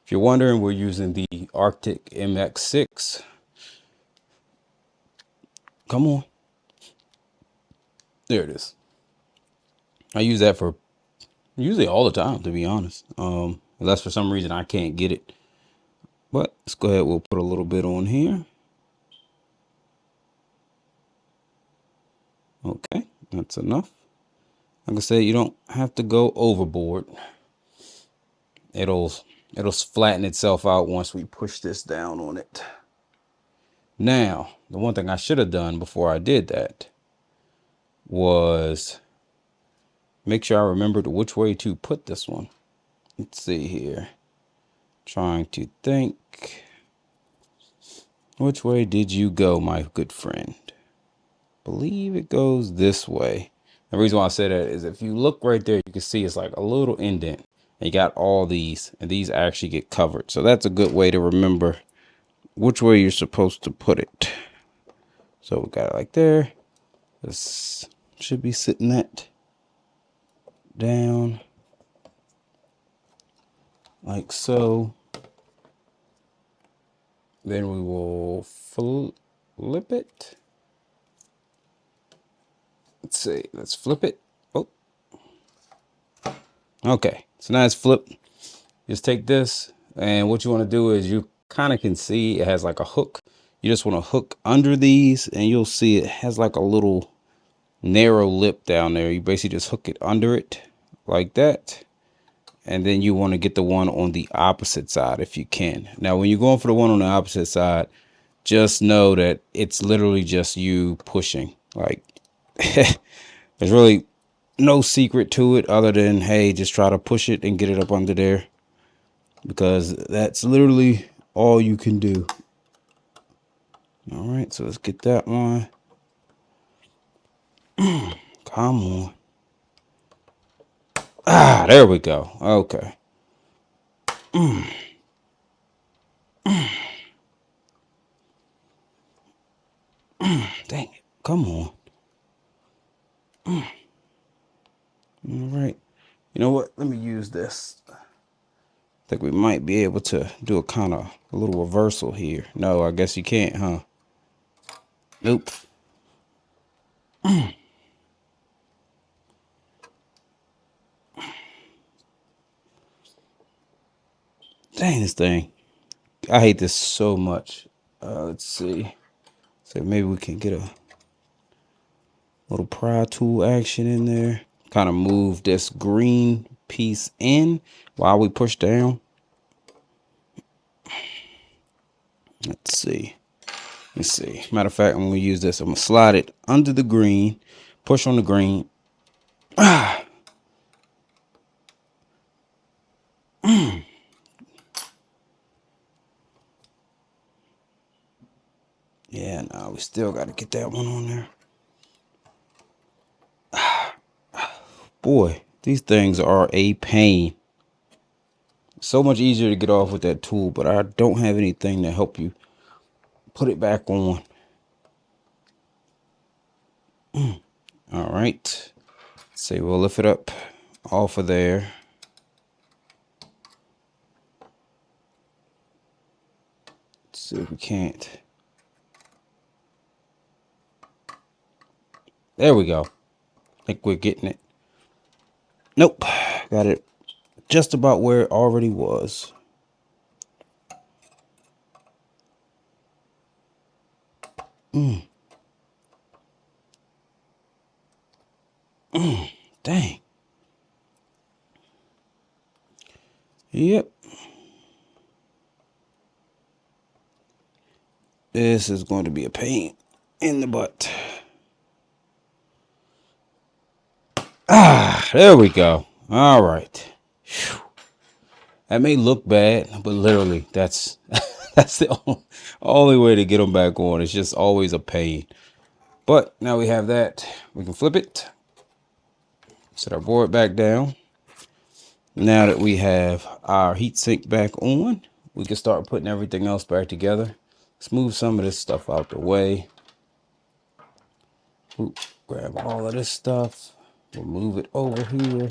If you're wondering, we're using the Arctic MX6. Come on. There it is. I use that for usually all the time, to be honest. Unless for some reason I can't get it. But let's go ahead. We'll put a little bit on here. Okay, that's enough. Like I said, you don't have to go overboard. It'll flatten itself out once we push this down on it. Now, the one thing I should have done before I did that was make sure I remembered which way to put this one. Let's see here. Trying to think. Which way did you go, my good friend? Believe it goes this way. The reason why I say that is if you look right there, you can see it's like a little indent. And you got all these, and these actually get covered. So that's a good way to remember which way you're supposed to put it. So we got it like there. This should be sitting that down like so. Then we will flip it. Let's see. Let's flip it. Oh, okay. So now it's flipped. Just take this, and what you want to do is you kind of can see it has like a hook. You just want to hook under these, and you'll see it has like a little narrow lip down there. You basically just hook it under it like that. And then you want to get the one on the opposite side if you can. Now, when you're going for the one on the opposite side, just know that it's literally just you pushing. Like, there's really no secret to it other than, hey, just try to push it and get it up under there. Because that's literally all you can do. All right, so let's get that one. Come on. Ah, there we go. Okay. Dang it. Come on. All right. You know what? Let me use this. I think we might be able to do a little reversal here. No, I guess you can't, huh? Nope. Dang this thing. I hate this so much. Let's see. So maybe we can get a little pry tool action in there. Kind of move this green piece in while we push down. Let's see. Let's see. Matter of fact, I'm going to use this. I'm going to slide it under the green, push on the green. Ah. Yeah, no, we still got to get that one on there. Boy, these things are a pain. So much easier to get off with that tool, but I don't have anything to help you put it back on. All right. So we'll lift it up off of there. Let's see if we can't. There we go. I think we're getting it. Nope. Got it just about where it already was. Dang. Yep. This is going to be a pain in the butt. Ah, there we go. All right. Whew. That may look bad, but literally that's that's the only way to get them back on. It's just always a pain. But now we have that. We can flip it. Set our board back down. Now that we have our heatsink back on, we can start putting everything else back together. Let's move some of this stuff out the way. Oop, grab all of this stuff. We'll move it over here.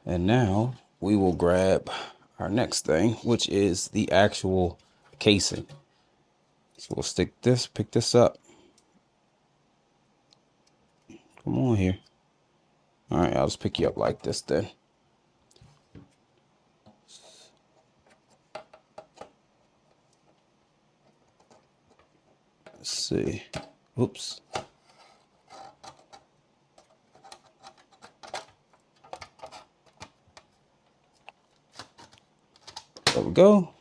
And now we will grab our next thing, which is the actual casing. So we'll pick this up. Come on here. All right, I'll just pick you up like this then. Let's see. Oops. There we go.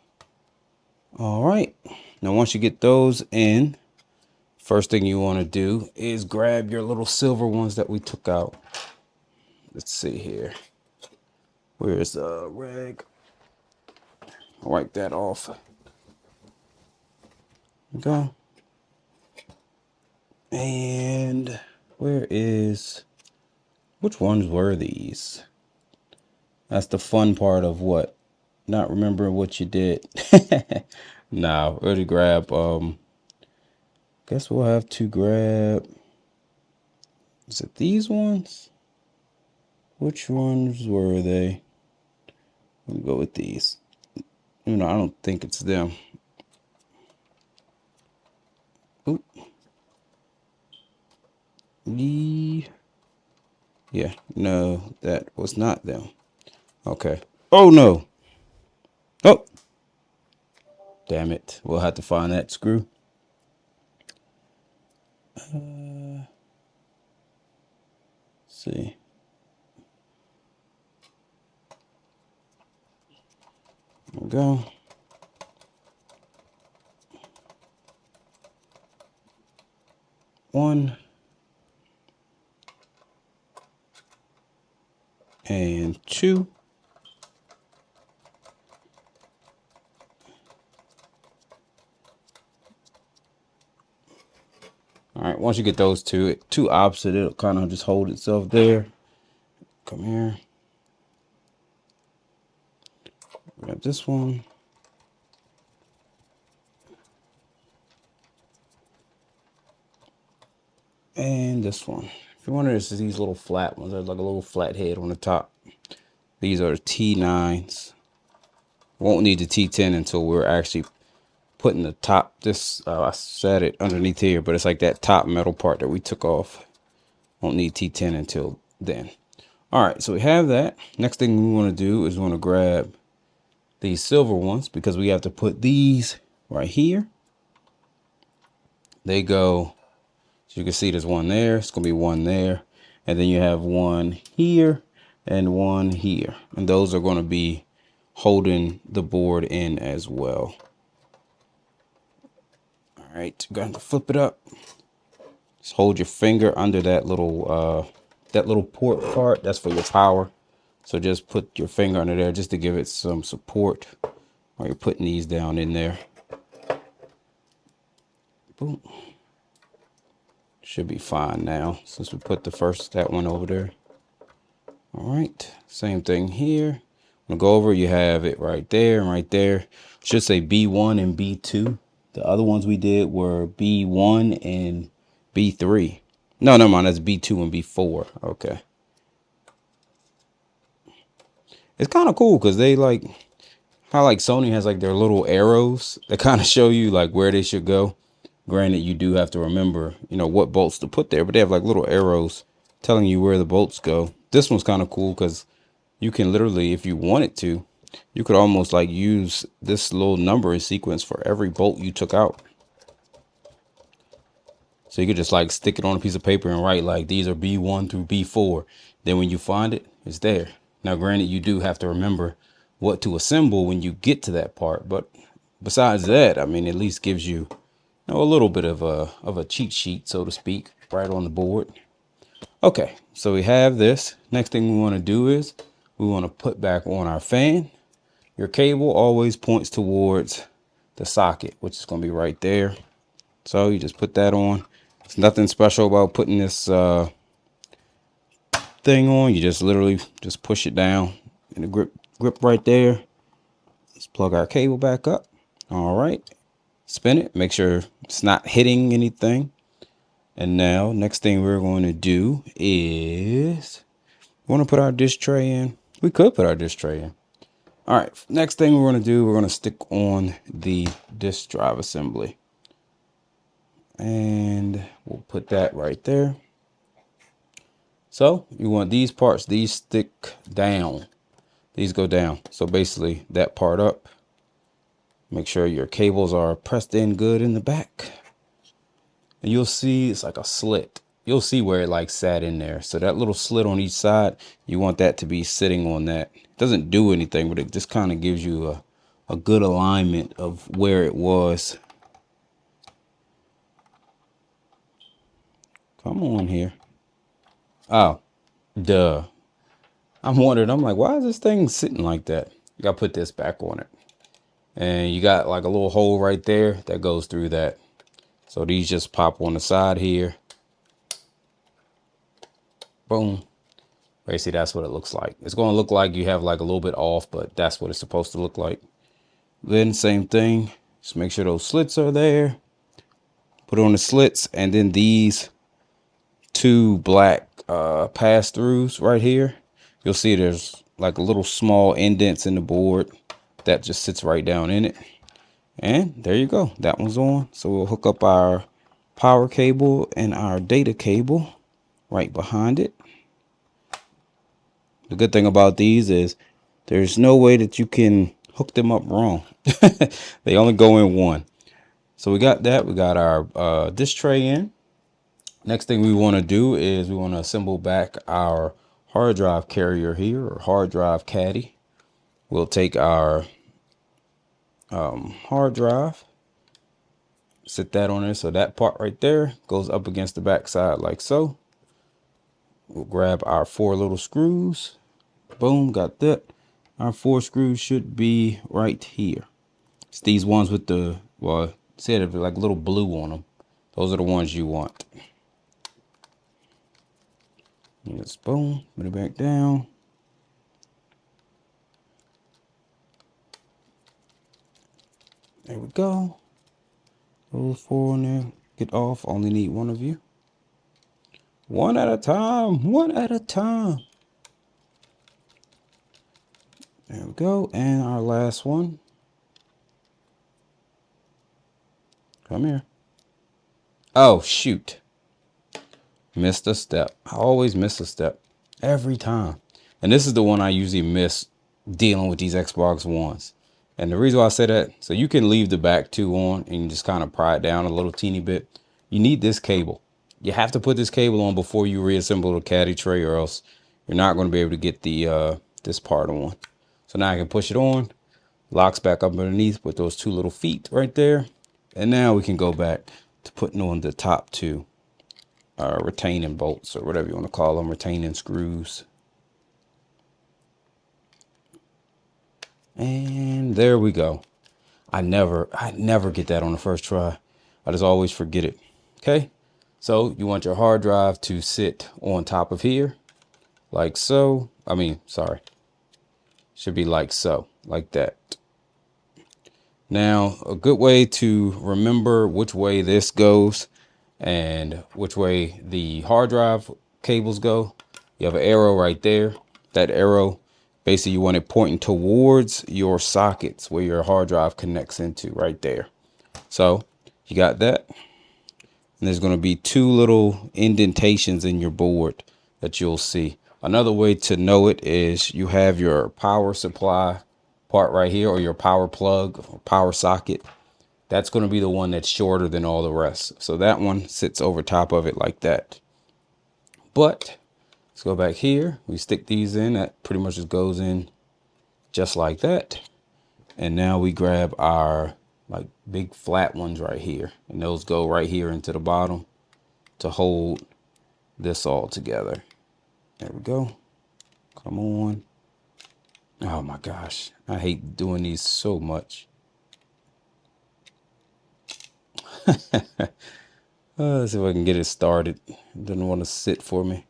All right. Now, once you get those in, first thing you want to do is grab your little silver ones that we took out. Let's see here. Where's the rag? Wipe that off. Go. And which ones were these? That's the fun part of what? Not remembering what you did. Nah, we're to grab, guess we'll have to grab, is it these ones? Which ones were they? Let me go with these. You know, I don't think it's them. Oop. Yeah, no, that was not them. Okay. Oh, no. Oh, damn it. We'll have to find that screw. See. There we go. One. And two. All right, once you get those two opposite, it'll kind of just hold itself there. Come here. Grab this one. And this one. If you wonder, this is these little flat ones. There's like a little flat head on the top. These are T9s. Won't need the T10 until we're actually putting the top. I set it underneath here, but it's like that top metal part that we took off. Won't need T10 until then. All right, so we have that. Next thing we want to do is we want to grab these silver ones because we have to put these right here. They go, so you can see there's one there. It's going to be one there. And then you have one here and one here. And those are going to be holding the board in as well. All right, you're going to flip it up. Just hold your finger under that little port part. That's for your power. So just put your finger under there just to give it some support while you're putting these down in there. Boom. Should be fine now since we put that one over there. All right, same thing here. I'm gonna go over, you have it right there and right there. Should say B1 and B2. The other ones we did were B1 and B3. No, never mind, that's B2 and B4. Okay. It's kind of cool because they like how like Sony has like their little arrows that kind of show you like where they should go. Granted, you do have to remember, you know, what bolts to put there, but they have like little arrows telling you where the bolts go. This one's kind of cool because you can literally, if you wanted to, you could almost like use this little numbering sequence for every bolt you took out. So you could just like stick it on a piece of paper and write like these are B1 through B4. Then when you find it, it's there. Now, granted, you do have to remember what to assemble when you get to that part. But besides that, I mean, at least gives you, a little bit of a cheat sheet, so to speak, right on the board. Okay, so we have this. Next thing we want to do is we want to put back on our fan. Your cable always points towards the socket, which is going to be right there. So you just put that on. There's nothing special about putting this thing on. You just literally just push it down and the grip right there. Let's plug our cable back up. All right, spin it, make sure it's not hitting anything. And now next thing we're going to do is we want to put our disk tray in. We could put our disk tray in. All right, next thing we're going to do, we're going to stick on the disk drive assembly. And we'll put that right there. So you want these parts, these stick down. These go down. So basically that part up. Make sure your cables are pressed in good in the back. And you'll see it's like a slit. You'll see where it like sat in there. So that little slit on each side, you want that to be sitting on that. It doesn't do anything, but it just kind of gives you a good alignment of where it was. Come on here. Oh, duh. I'm wondering, I'm like, why is this thing sitting like that? You gotta put this back on it. and you got like a little hole right there that goes through that. So these just pop on the side here. Boom. Basically, that's what it looks like. It's going to look like you have like a little bit off, but that's what it's supposed to look like. Then same thing. Just make sure those slits are there. Put on the slits, and then these two black pass-throughs right here. You'll see there's like a little small indents in the board that just sits right down in it. And there you go. That one's on. So we'll hook up our power cable and our data cable right behind it. The good thing about these is there's no way that you can hook them up wrong. They only go in one. So we got that. We got our disk tray in. Next thing we want to do is we want to assemble back our hard drive carrier here, or hard drive caddy. We'll take our hard drive, sit that on there. So that part right there goes up against the back side like so. We'll grab our 4 little screws. Boom, got that. Our 4 screws should be right here. It's these ones with the, well, see it like little blue on them. Those are the ones you want. Let's boom, put it back down. There we go. Those 4 on there. Get off. Only need one of you. One at a time. One at a time. There we go. And our last one. Come here. Oh, shoot. Missed a step. I always miss a step. Every time. And this is the one I usually miss dealing with these Xbox Ones. And the reason why I say that, so you can leave the back 2 on and you just kind of pry it down a little teeny bit. You need this cable. You have to put this cable on before you reassemble the caddy tray, or else you're not going to be able to get the this part on. So now I can push it on. Locks back up underneath with those 2 little feet right there. And now we can go back to putting on the top 2 retaining bolts, or whatever you want to call them, retaining screws. And there we go. I never get that on the first try. I just always forget it. Okay. So you want your hard drive to sit on top of here like so. I mean, sorry. Should be like so, like that. Now, a good way to remember which way this goes and which way the hard drive cables go. You have an arrow right there. That arrow, basically you want it pointing towards your sockets where your hard drive connects into right there. So you got that. And there's going to be 2 little indentations in your board that you'll see. Another way to know it is you have your power supply part right here, or your power plug or power socket. That's going to be the one that's shorter than all the rest. So that one sits over top of it like that. But let's go back here. We stick these in. That pretty much just goes in just like that. And now we grab our like big flat ones right here. And those go right here into the bottom to hold this all together. There we go. Come on. Oh my gosh. I hate doing these so much. Let's see if I can get it started. It doesn't want to sit for me.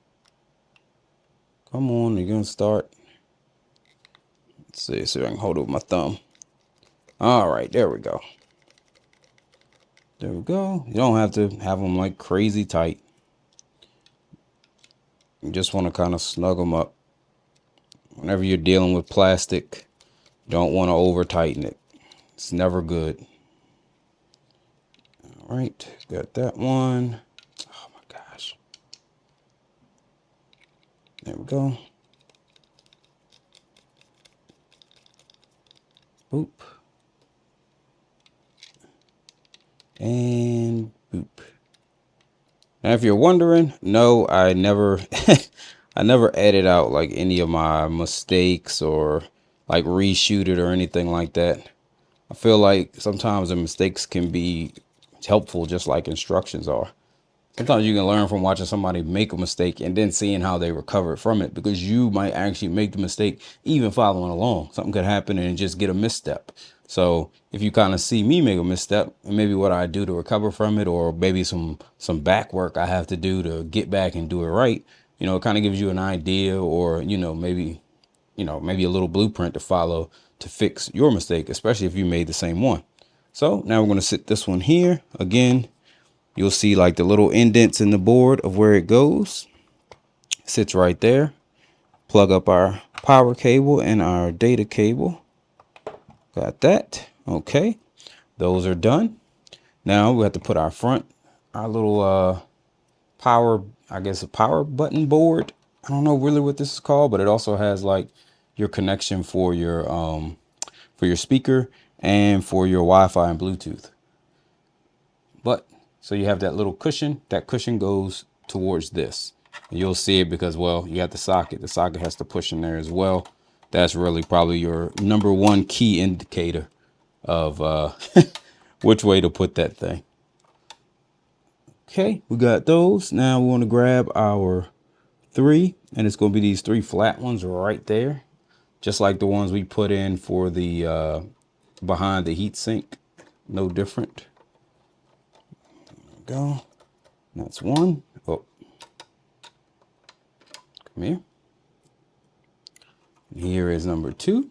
Come on, you're gonna start. Let's see if I can hold it with my thumb. All right, there we go. There we go. You don't have to have them like crazy tight. You just want to kind of snug them up. Whenever you're dealing with plastic, you don't want to over tighten it. It's never good. All right, got that one. Oh my gosh. There we go. Boop. And boop. Now, if you're wondering, no, I never, I never edit out like any of my mistakes or like reshoot it or anything like that. I feel like sometimes the mistakes can be helpful, just like instructions are. Sometimes you can learn from watching somebody make a mistake and then seeing how they recover from it, because you might actually make the mistake even following along. Something could happen and just get a misstep. So if you kind of see me make a misstep, and maybe what I do to recover from it, or maybe some back work I have to do to get back and do it right, it kind of gives you an idea, or maybe a little blueprint to follow to fix your mistake, especially if you made the same one. So now we're going to sit this one here again. You'll see like the little indents in the board of where it goes. Sits right there. Plug up our power cable and our data cable. Got that. Okay. Those are done. Now we have to put our little power, I guess a power button board. I don't know really what this is called, but it also has like your connection for your speaker and for your Wi-Fi and Bluetooth. But so you have that little cushion. That cushion goes towards this. And you'll see it because, well, you got the socket. The socket has to push in there as well. That's really probably your number one key indicator of which way to put that thing. Okay, we got those. Now we want to grab our 3, and it's going to be these 3 flat ones right there, just like the ones we put in for the behind the heat sink. No different. There we go. That's one. Oh, come here. And here is number 2.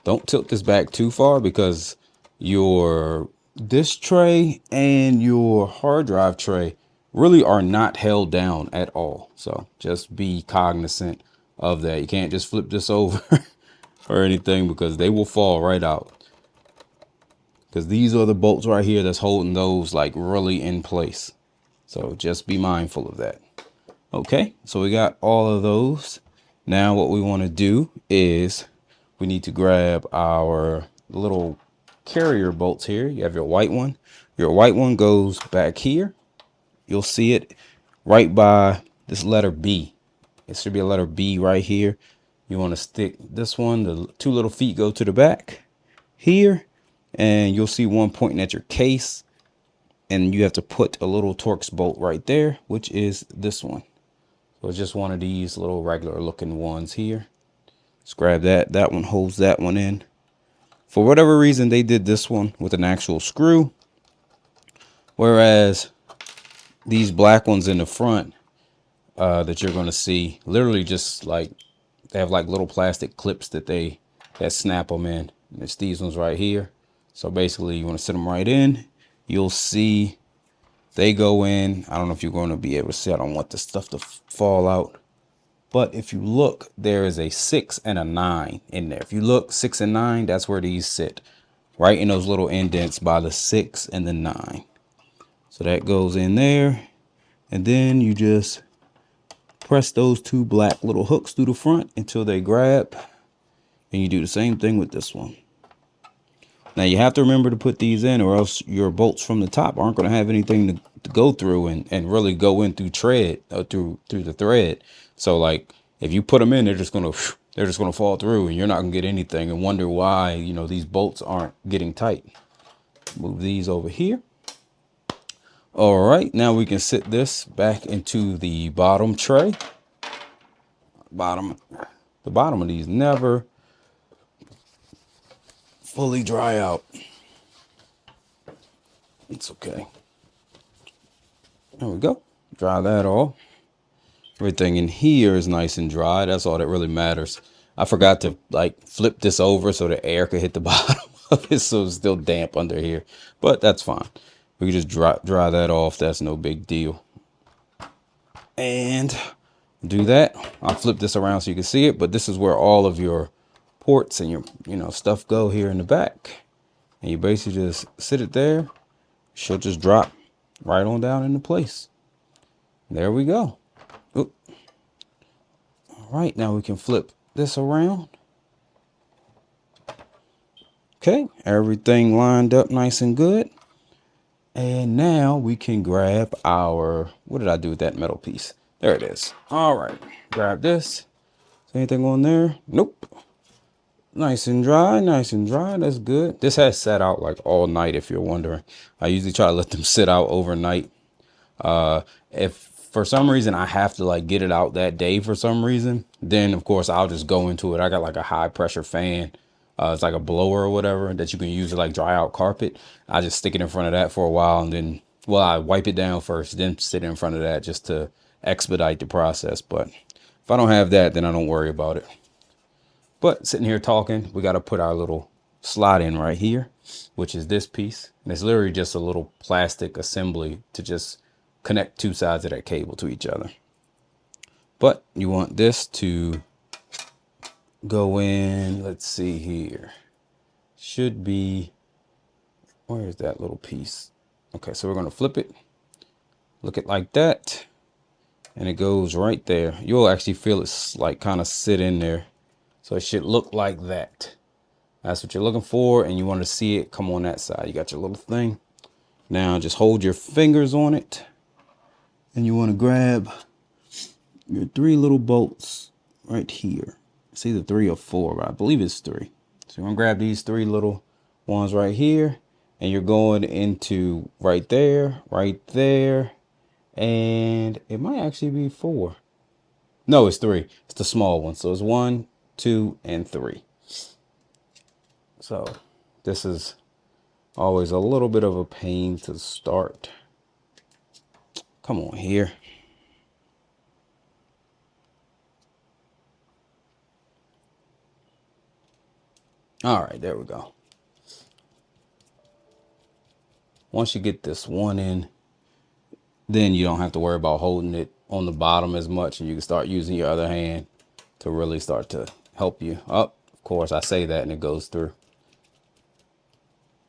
Don't tilt this back too far, because your disk tray and your hard drive tray really are not held down at all. So just be cognizant of that. You can't just flip this over or anything, because they will fall right out. Because these are the bolts right here that's holding those like really in place. So just be mindful of that. Okay, so we got all of those. Now what we want to do is we need to grab our little carrier bolts here. You have your white one. Your white one goes back here. You'll see it right by this letter B. It should be a letter B right here. You want to stick this one. The 2 little feet go to the back here, and you'll see one pointing at your case. And you have to put a little Torx bolt right there, which is this one. So it's just one of these little regular looking ones here. Let's grab that. That one holds that one in. For whatever reason, they did this one with an actual screw, whereas these black ones in the front that you're going to see, literally just like they have like little plastic clips that snap them in. And it's these ones right here. So basically, you want to sit them right in. You'll see they go in. I don't know if you're going to be able to see. I don't want this stuff to fall out. But if you look, there is a 6 and a 9 in there. If you look, 6 and 9, that's where these sit. Right in those little indents by the 6 and the 9. So that goes in there. And then you just press those 2 black little hooks through the front until they grab. And you do the same thing with this one. Now you have to remember to put these in, or else your bolts from the top aren't going to have anything to go through and really go in through through the thread. So like if you put them in, they're just going to fall through, and you're not going to get anything and wonder why, these bolts aren't getting tight. Move these over here. All right, now we can sit this back into the bottom tray. The bottom of these never fully dry out. It's okay. There we go. Dry that off. Everything in here is nice and dry. That's all that really matters. I forgot to like flip this over so the air could hit the bottom of it, so it's still damp under here. But that's fine. We can just dry that off. That's no big deal. And do that. I'll flip this around so you can see it. But this is where all of your ports and your stuff go here in the back. And you basically just sit it there. She'll just drop right on down into place. There we go. Oop. All right, now we can flip this around. Okay, everything lined up nice and good. And now we can grab our, what did I do with that metal piece? There it is. All right, grab this. Is anything on there? Nope. Nice and dry, nice and dry. That's good. This has sat out like all night, if you're wondering. I usually try to let them sit out overnight. If for some reason I have to like get it out that day for some reason, then of course I'll just go into it. I got like a high pressure fan. It's like a blower or whatever that you can use to like dry out carpet. I just stick it in front of that for a while and then, well, I wipe it down first, then sit in front of that just to expedite the process. But if I don't have that, then I don't worry about it. But sitting here talking, we got to put our little slot in right here, which is this piece. And it's literally just a little plastic assembly to just connect two sides of that cable to each other. But you want this to go in, let's see here. Should be, where is that little piece? Okay, so we're going to flip it, look it like that, and it goes right there. You'll actually feel it like kind of sit in there. So it should look like that. That's what you're looking for, and you want to see it come on that side. You got your little thing. Now just hold your fingers on it, and you want to grab your three little bolts right here. It's either 3 or 4, but I believe it's 3. So you're going to grab these 3 little ones right here, and you're going into right there, and it might actually be 4. No, it's 3. It's the small one. So it's 1, 2, and 3. So this is always a little bit of a pain to start. Come on here. All right, there we go. Once you get this one in, then you don't have to worry about holding it on the bottom as much, and you can start using your other hand to really start to help you up. Of course, I say that and it goes through.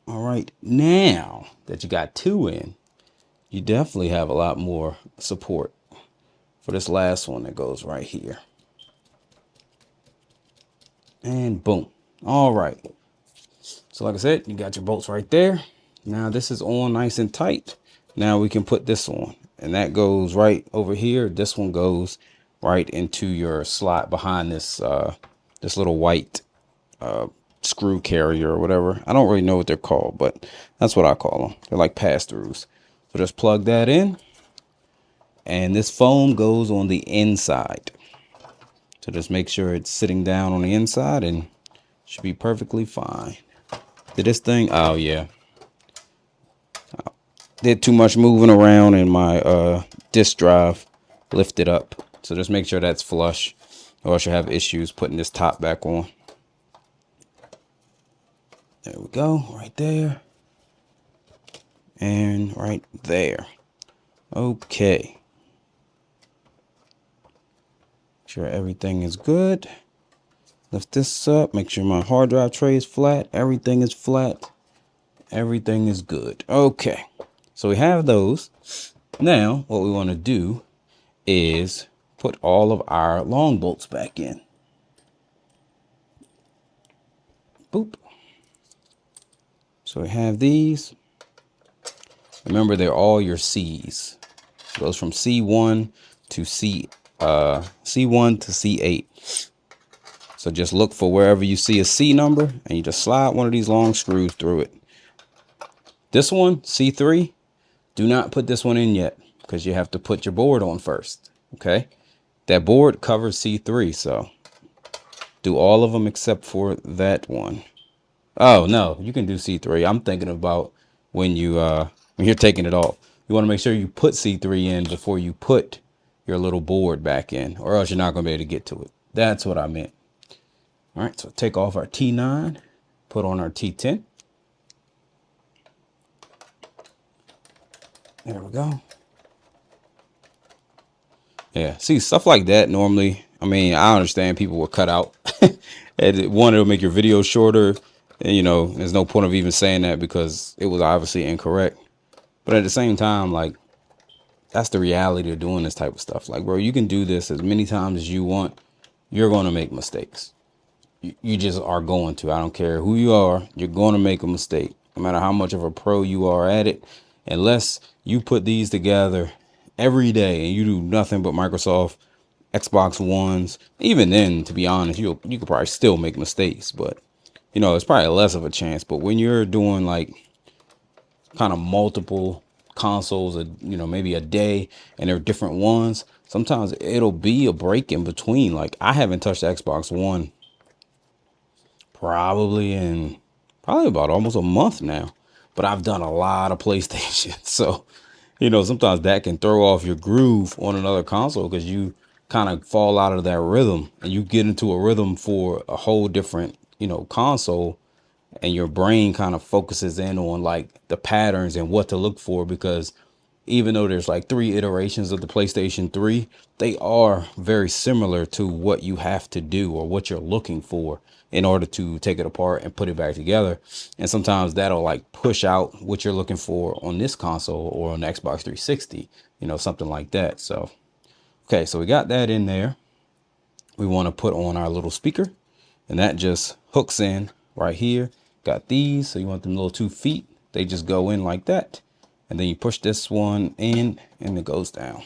All right, now that you got 2 in, you definitely have a lot more support for this last one that goes right here. And boom. All right. So like I said, you got your bolts right there. Now this is on nice and tight. Now we can put this on, and that goes right over here. This one goes right into your slot behind this this little white screw carrier or whatever. I don't really know what they're called, but that's what I call them. They're like pass-throughs. So just plug that in, and this foam goes on the inside. So just make sure it's sitting down on the inside, and should be perfectly fine. Did this thing? Oh yeah. Did too much moving around, and my disk drive lifted up. So just make sure that's flush, or else you'll have issues putting this top back on. There we go, right there. And right there. Okay. Make sure everything is good. Lift this up, make sure my hard drive tray is flat. Everything is flat. Everything is good. Okay. So we have those. Now, what we want to do is put all of our long bolts back in. Boop. So we have these. Remember, they're all your C's. It goes from C1 to C1 to C8. So just look for wherever you see a C number, and you just slide one of these long screws through it. This one, C3, do not put this one in yet, because you have to put your board on first. Okay, that board covers C3, so do all of them except for that one. Oh no, you can do C3. I'm thinking about when you're taking it off. You want to make sure you put C3 in before you put your little board back in, or else you're not going to be able to get to it. That's what I meant. All right, so take off our T9, put on our T10. There we go. Yeah, see, stuff like that normally, I mean, I understand people will cut out. And one, it'll make your video shorter. And, you know, there's no point of even saying that because it was obviously incorrect. But at the same time, like, that's the reality of doing this type of stuff. Like, bro, you can do this as many times as you want. You're going to make mistakes. You just are going to. I don't care who you are. You're going to make a mistake, no matter how much of a pro you are at it. Unless you put these together every day and you do nothing but Microsoft Xbox Ones, even then, to be honest, you could probably still make mistakes, but you know, it's probably less of a chance. But when you're doing like kind of multiple consoles, you know, maybe a day, and they're different ones, sometimes it'll be a break in between. Like I haven't touched the Xbox One probably about almost a month now, but I've done a lot of PlayStation. So, you know, sometimes that can throw off your groove on another console because you kind of fall out of that rhythm and you get into a rhythm for a whole different, you know, console, and your brain kind of focuses in on like the patterns and what to look for, because even though there's like 3 iterations of the PlayStation 3, they are very similar to what you have to do or what you're looking for in order to take it apart and put it back together. And sometimes that'll like push out what you're looking for on this console or on the Xbox 360, you know, something like that. So, okay, so we got that in there. We want to put on our little speaker, and that just hooks in right here. Got these, so you want them little 2 feet. They just go in like that, and then you push this one in and it goes down.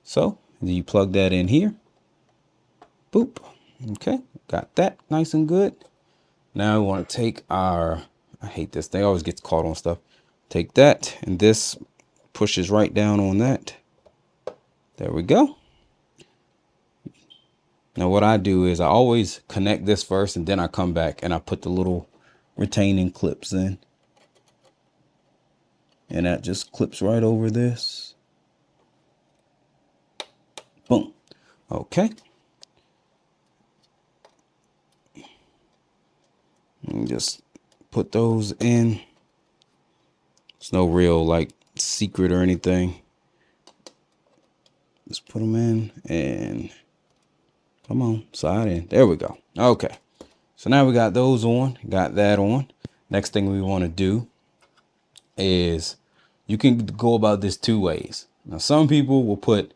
So then you plug that in here. Boop. Okay, got that nice and good. Now we want to take our, I hate this thing, always gets caught on stuff. Take that, and this pushes right down on that. There we go. Now what I do is I always connect this first, and then I come back and I put the little retaining clips in. And that just clips right over this. Boom. Okay. And just put those in. It's no real like secret or anything. Just put them in and come on, slide in. There we go. Okay. So now we got those on, got that on. Next thing we want to do is, you can go about this 2 ways. Now, some people will put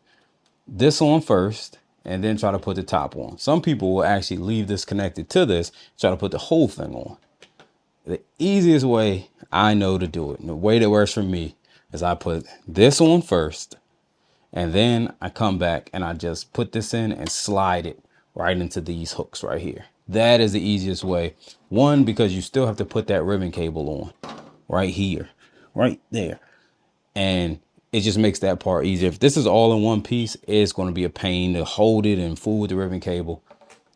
this on first and then try to put the top on. Some people will actually leave this connected to this, try to put the whole thing on. The easiest way I know to do it, and the way that works for me, is I put this on first, and then I come back and I just put this in and slide it right into these hooks right here. That is the easiest way. One, because you still have to put that ribbon cable on right here, right there. And it just makes that part easier. If this is all in one piece, it's going to be a pain to hold it and fool with the ribbon cable.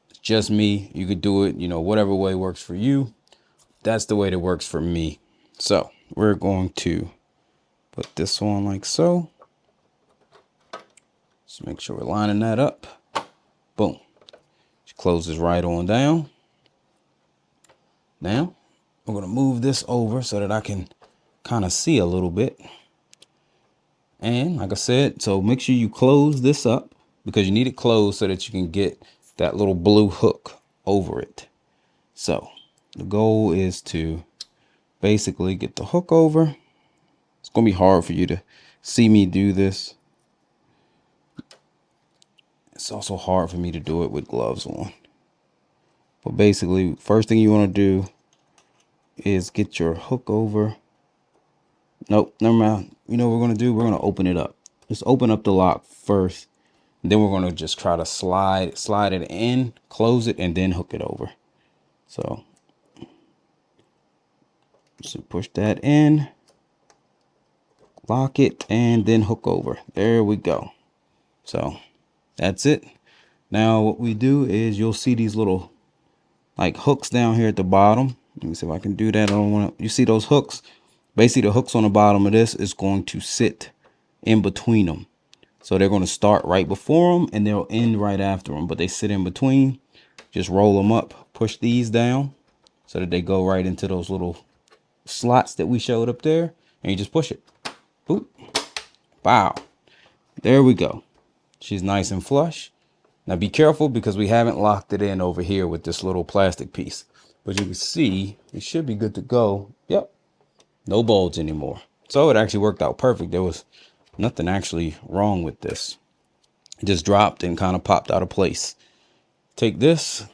It's just me. You could do it, you know, whatever way works for you. That's the way that works for me. So we're going to put this on like so. Just make sure we're lining that up. Boom. It closes right on down. Now we're going to move this over so that I can kind of see a little bit. And like I said, so make sure you close this up, because you need it closed so that you can get that little blue hook over it. So the goal is to basically get the hook over. It's going to be hard for you to see me do this. It's also hard for me to do it with gloves on. But basically, first thing you want to do is get your hook over. Nope, never mind. You know what we're going to do? We're going to open it up. Just open up the lock first. And then we're going to just try to slide it in, close it, and then hook it over. So push that in, lock it, and then hook over. There we go. So that's it. Now what we do is, you'll see these little like hooks down here at the bottom. Let me see if I can do that. I don't want to. You see those hooks? Basically, the hooks on the bottom of this is going to sit in between them. So they're going to start right before them and they'll end right after them, but they sit in between. Just roll them up, push these down so that they go right into those little slots that we showed up there, and you just push it. Boop. Wow. There we go. She's nice and flush. Now be careful, because we haven't locked it in over here with this little plastic piece, but you can see it should be good to go. Yep. No bulge anymore. So it actually worked out perfect. There was nothing actually wrong with this. It just dropped and kind of popped out of place. Take this,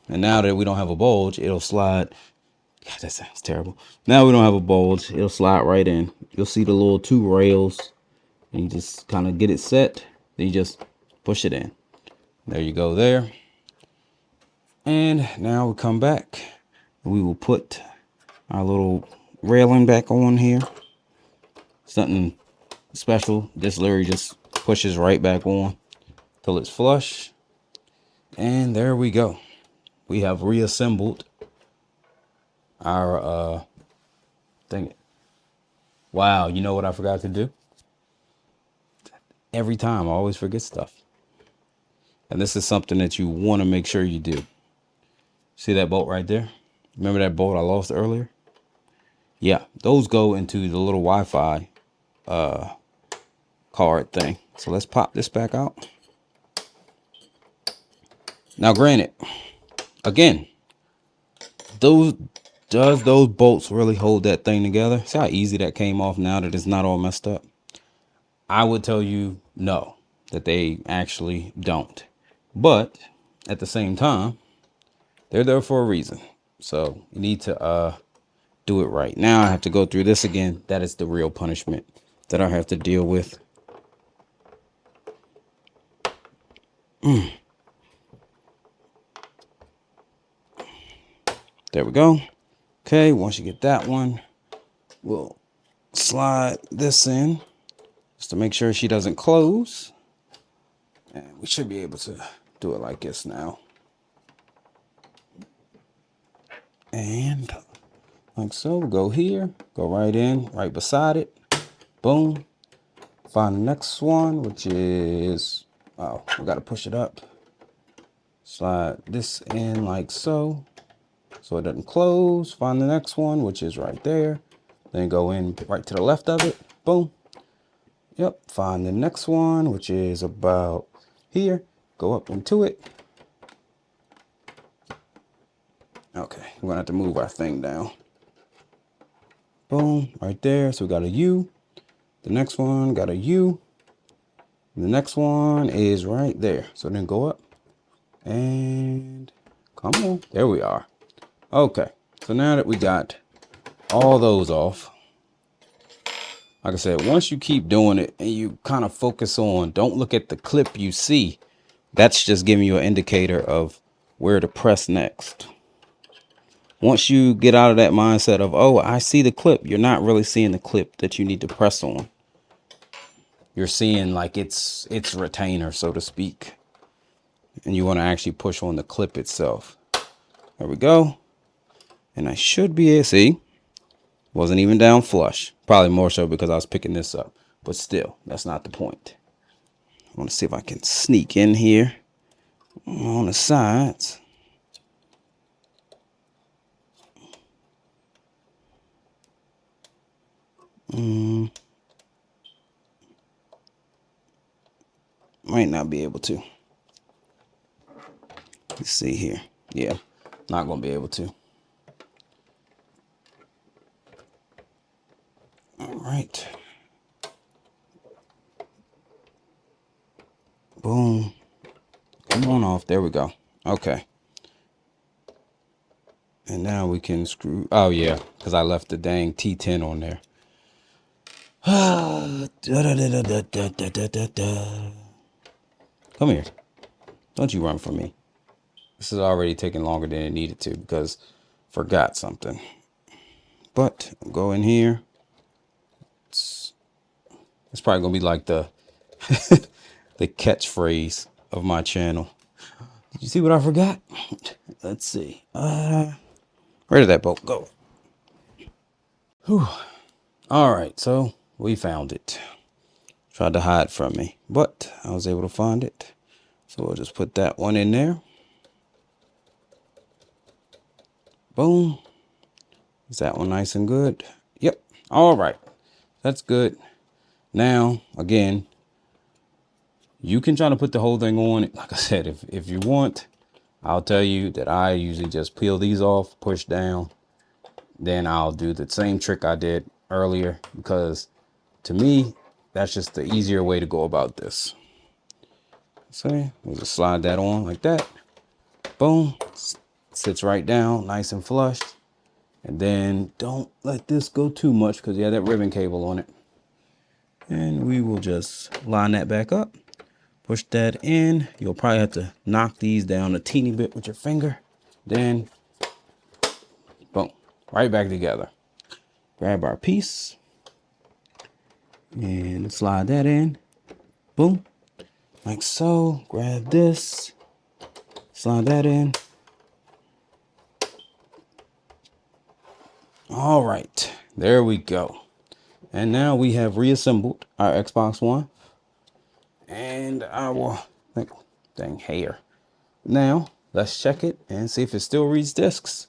and now that we don't have a bulge, it'll slide. God, that sounds terrible. Now we don't have a bulge, it'll slide right in. You'll see the little 2 rails, and you just kind of get it set. Then you just push it in. There you go there. And now we come back. We will put our little railing back on here. Something special. This literally just pushes right back on till it's flush. And there we go. We have reassembled our thing. Wow, you know what I forgot to do? Every time I always forget stuff. And this is something that you want to make sure you do. See that bolt right there? Remember that bolt I lost earlier? Yeah, those go into the little Wi-Fi card thing. So let's pop this back out. Now granted, again, does those bolts really hold that thing together? See how easy that came off now that it's not all messed up? I would tell you no, that they actually don't. But at the same time, they're there for a reason. So you need to do it right. Now I have to go through this again. That is the real punishment that I have to deal with. There we go. Okay, once you get that one, we'll slide this in just to make sure she doesn't close. And we should be able to do it like this now. And like so, we'll go here, go right in, right beside it. Boom. Find the next one, which is, oh, we got to push it up. Slide this in like so it doesn't close. Find the next one, which is right there. Then go in right to the left of it. Boom. Yep. Find the next one, which is about here. Go up into it. Okay, we're gonna have to move our thing down. Boom, right there. So we got a U. The next one got a U. The next one is right there. So then go up and come on. There we are. Okay, so now that we got all those off, like I said, once you keep doing it and you kind of focus on, don't look at the clip you see. That's just giving you an indicator of where to press next. Once you get out of that mindset of, oh, I see the clip, you're not really seeing the clip that you need to press on. You're seeing like it's retainer, so to speak. And you want to actually push on the clip itself. There we go. And I should be able to see. Wasn't even down flush. Probably more so because I was picking this up. But still, that's not the point. I want to see if I can sneak in here on the sides. Might not be able to. Let's see here. Yeah, not going to be able to. All right. Boom. Come on off. There we go. Okay. And now we can screw. Oh, yeah, because I left the dang T10 on there. Come here. Don't you run from me. This is already taking longer than it needed to because I forgot something. But go in here. It's probably going to be like the the catchphrase of my channel. Did you see what I forgot? Let's see. Where did that bolt go? Whew. All right, so we found it. Tried to hide from me, but I was able to find it. So we'll just put that one in there. Boom. Is that one nice and good? Yep. All right. That's good. Now, again, you can try to put the whole thing on. Like I said, if you want, I'll tell you that I usually just peel these off, push down. Then I'll do the same trick I did earlier because to me, that's just the easier way to go about this. So we'll just slide that on like that. Boom. Sits right down, nice and flush. And then don't let this go too much because you have that ribbon cable on it. And we will just line that back up. Push that in. You'll probably have to knock these down a teeny bit with your finger. Then, boom, right back together. Grab our piece and slide that in. Boom, like so. Grab this, slide that in. All right, there we go. And now we have reassembled our Xbox One and our dang hair. Now let's check it and see if it still reads discs.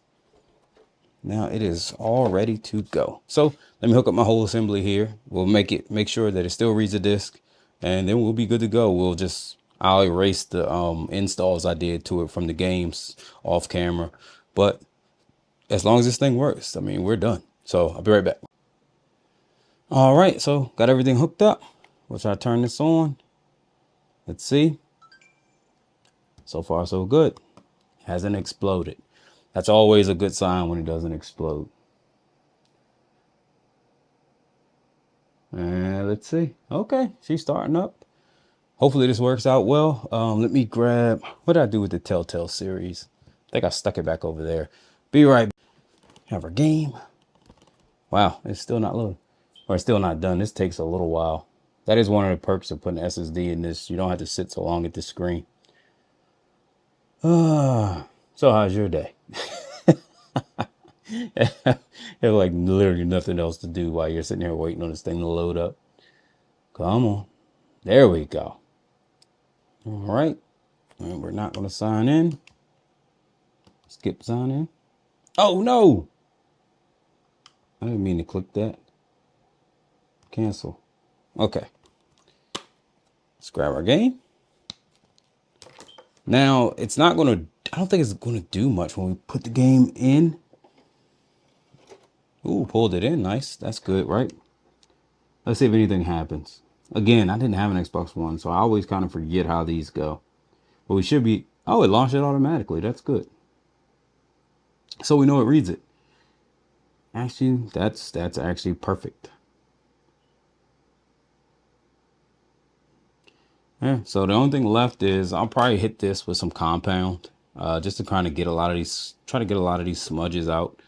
Now it is all ready to go. So let me hook up my whole assembly here. We'll make sure that it still reads a disc, and then we'll be good to go. I'll erase the installs I did to it from the games off camera. But as long as this thing works, I mean, we're done. So I'll be right back. All right, so got everything hooked up. We'll try to turn this on. Let's see. So far, so good. Hasn't exploded. That's always a good sign when it doesn't explode. And let's see. Okay, she's starting up. Hopefully this works out well. Let me grab, what did I do with the Telltale series? I think I stuck it back over there. Be right back. Have our game. Wow, it's still not loading. Or it's still not done. This takes a little while. That is one of the perks of putting SSD in this. You don't have to sit so long at the screen. So how's your day? Have like literally nothing else to do while you're sitting here waiting on this thing to load up. Come on. There we go. All right. And we're not going to sign in. Skip sign in. Oh, no. I didn't mean to click that. Cancel. Okay. Let's grab our game. Now, it's not going to, I don't think it's going to do much when we put the game in. Ooh, pulled it in. Nice. That's good, right? Let's see if anything happens. Again, I didn't have an Xbox One, so I always kind of forget how these go. But we should be, oh, it launched it automatically. That's good. So we know it reads it. Actually, that's actually perfect. Yeah, so the only thing left is I'll probably hit this with some compound, just to kind of get a lot of these, try to get a lot of these smudges out,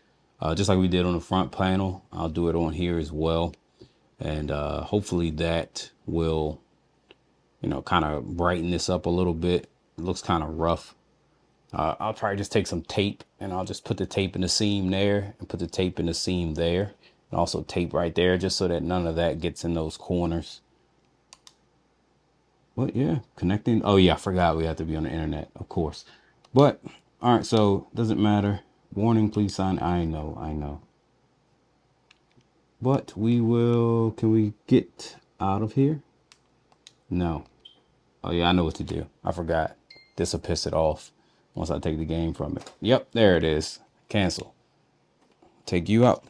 just like we did on the front panel. I'll do it on here as well, and hopefully that will, you know, kind of brighten this up a little bit. It looks kind of rough. I'll probably just take some tape and I'll just put the tape in the seam there and put the tape in the seam there, and also tape right there, just so that none of that gets in those corners. But yeah, connecting. Oh yeah, I forgot we have to be on the internet, of course. But all right, so doesn't matter. Warning, please sign. I know. But we will, can we get out of here? No. Oh yeah, I know what to do. I forgot. This will piss it off once I take the game from it. Yep, there it is. Cancel. Take you out.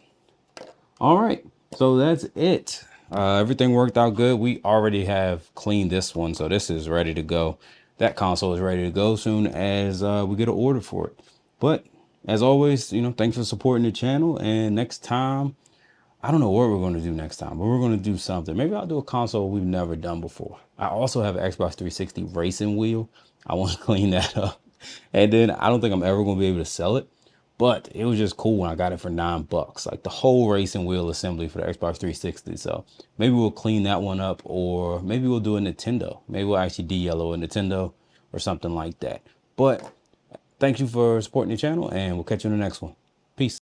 All right, so that's it. Everything worked out good. We already have cleaned this one, so this is ready to go. That console is ready to go soon as we get an order for it. But as always, you know, thanks for supporting the channel. And next time, I don't know what we're going to do next time, but we're going to do something. Maybe I'll do a console we've never done before. I also have an Xbox 360 racing wheel. I want to clean that up. And then I don't think I'm ever going to be able to sell it. But it was just cool when I got it for $9, like the whole racing wheel assembly for the Xbox 360. So maybe we'll clean that one up, or maybe we'll do a Nintendo. Maybe we'll actually de-yellow a Nintendo or something like that. But thank you for supporting the channel, and we'll catch you in the next one. Peace.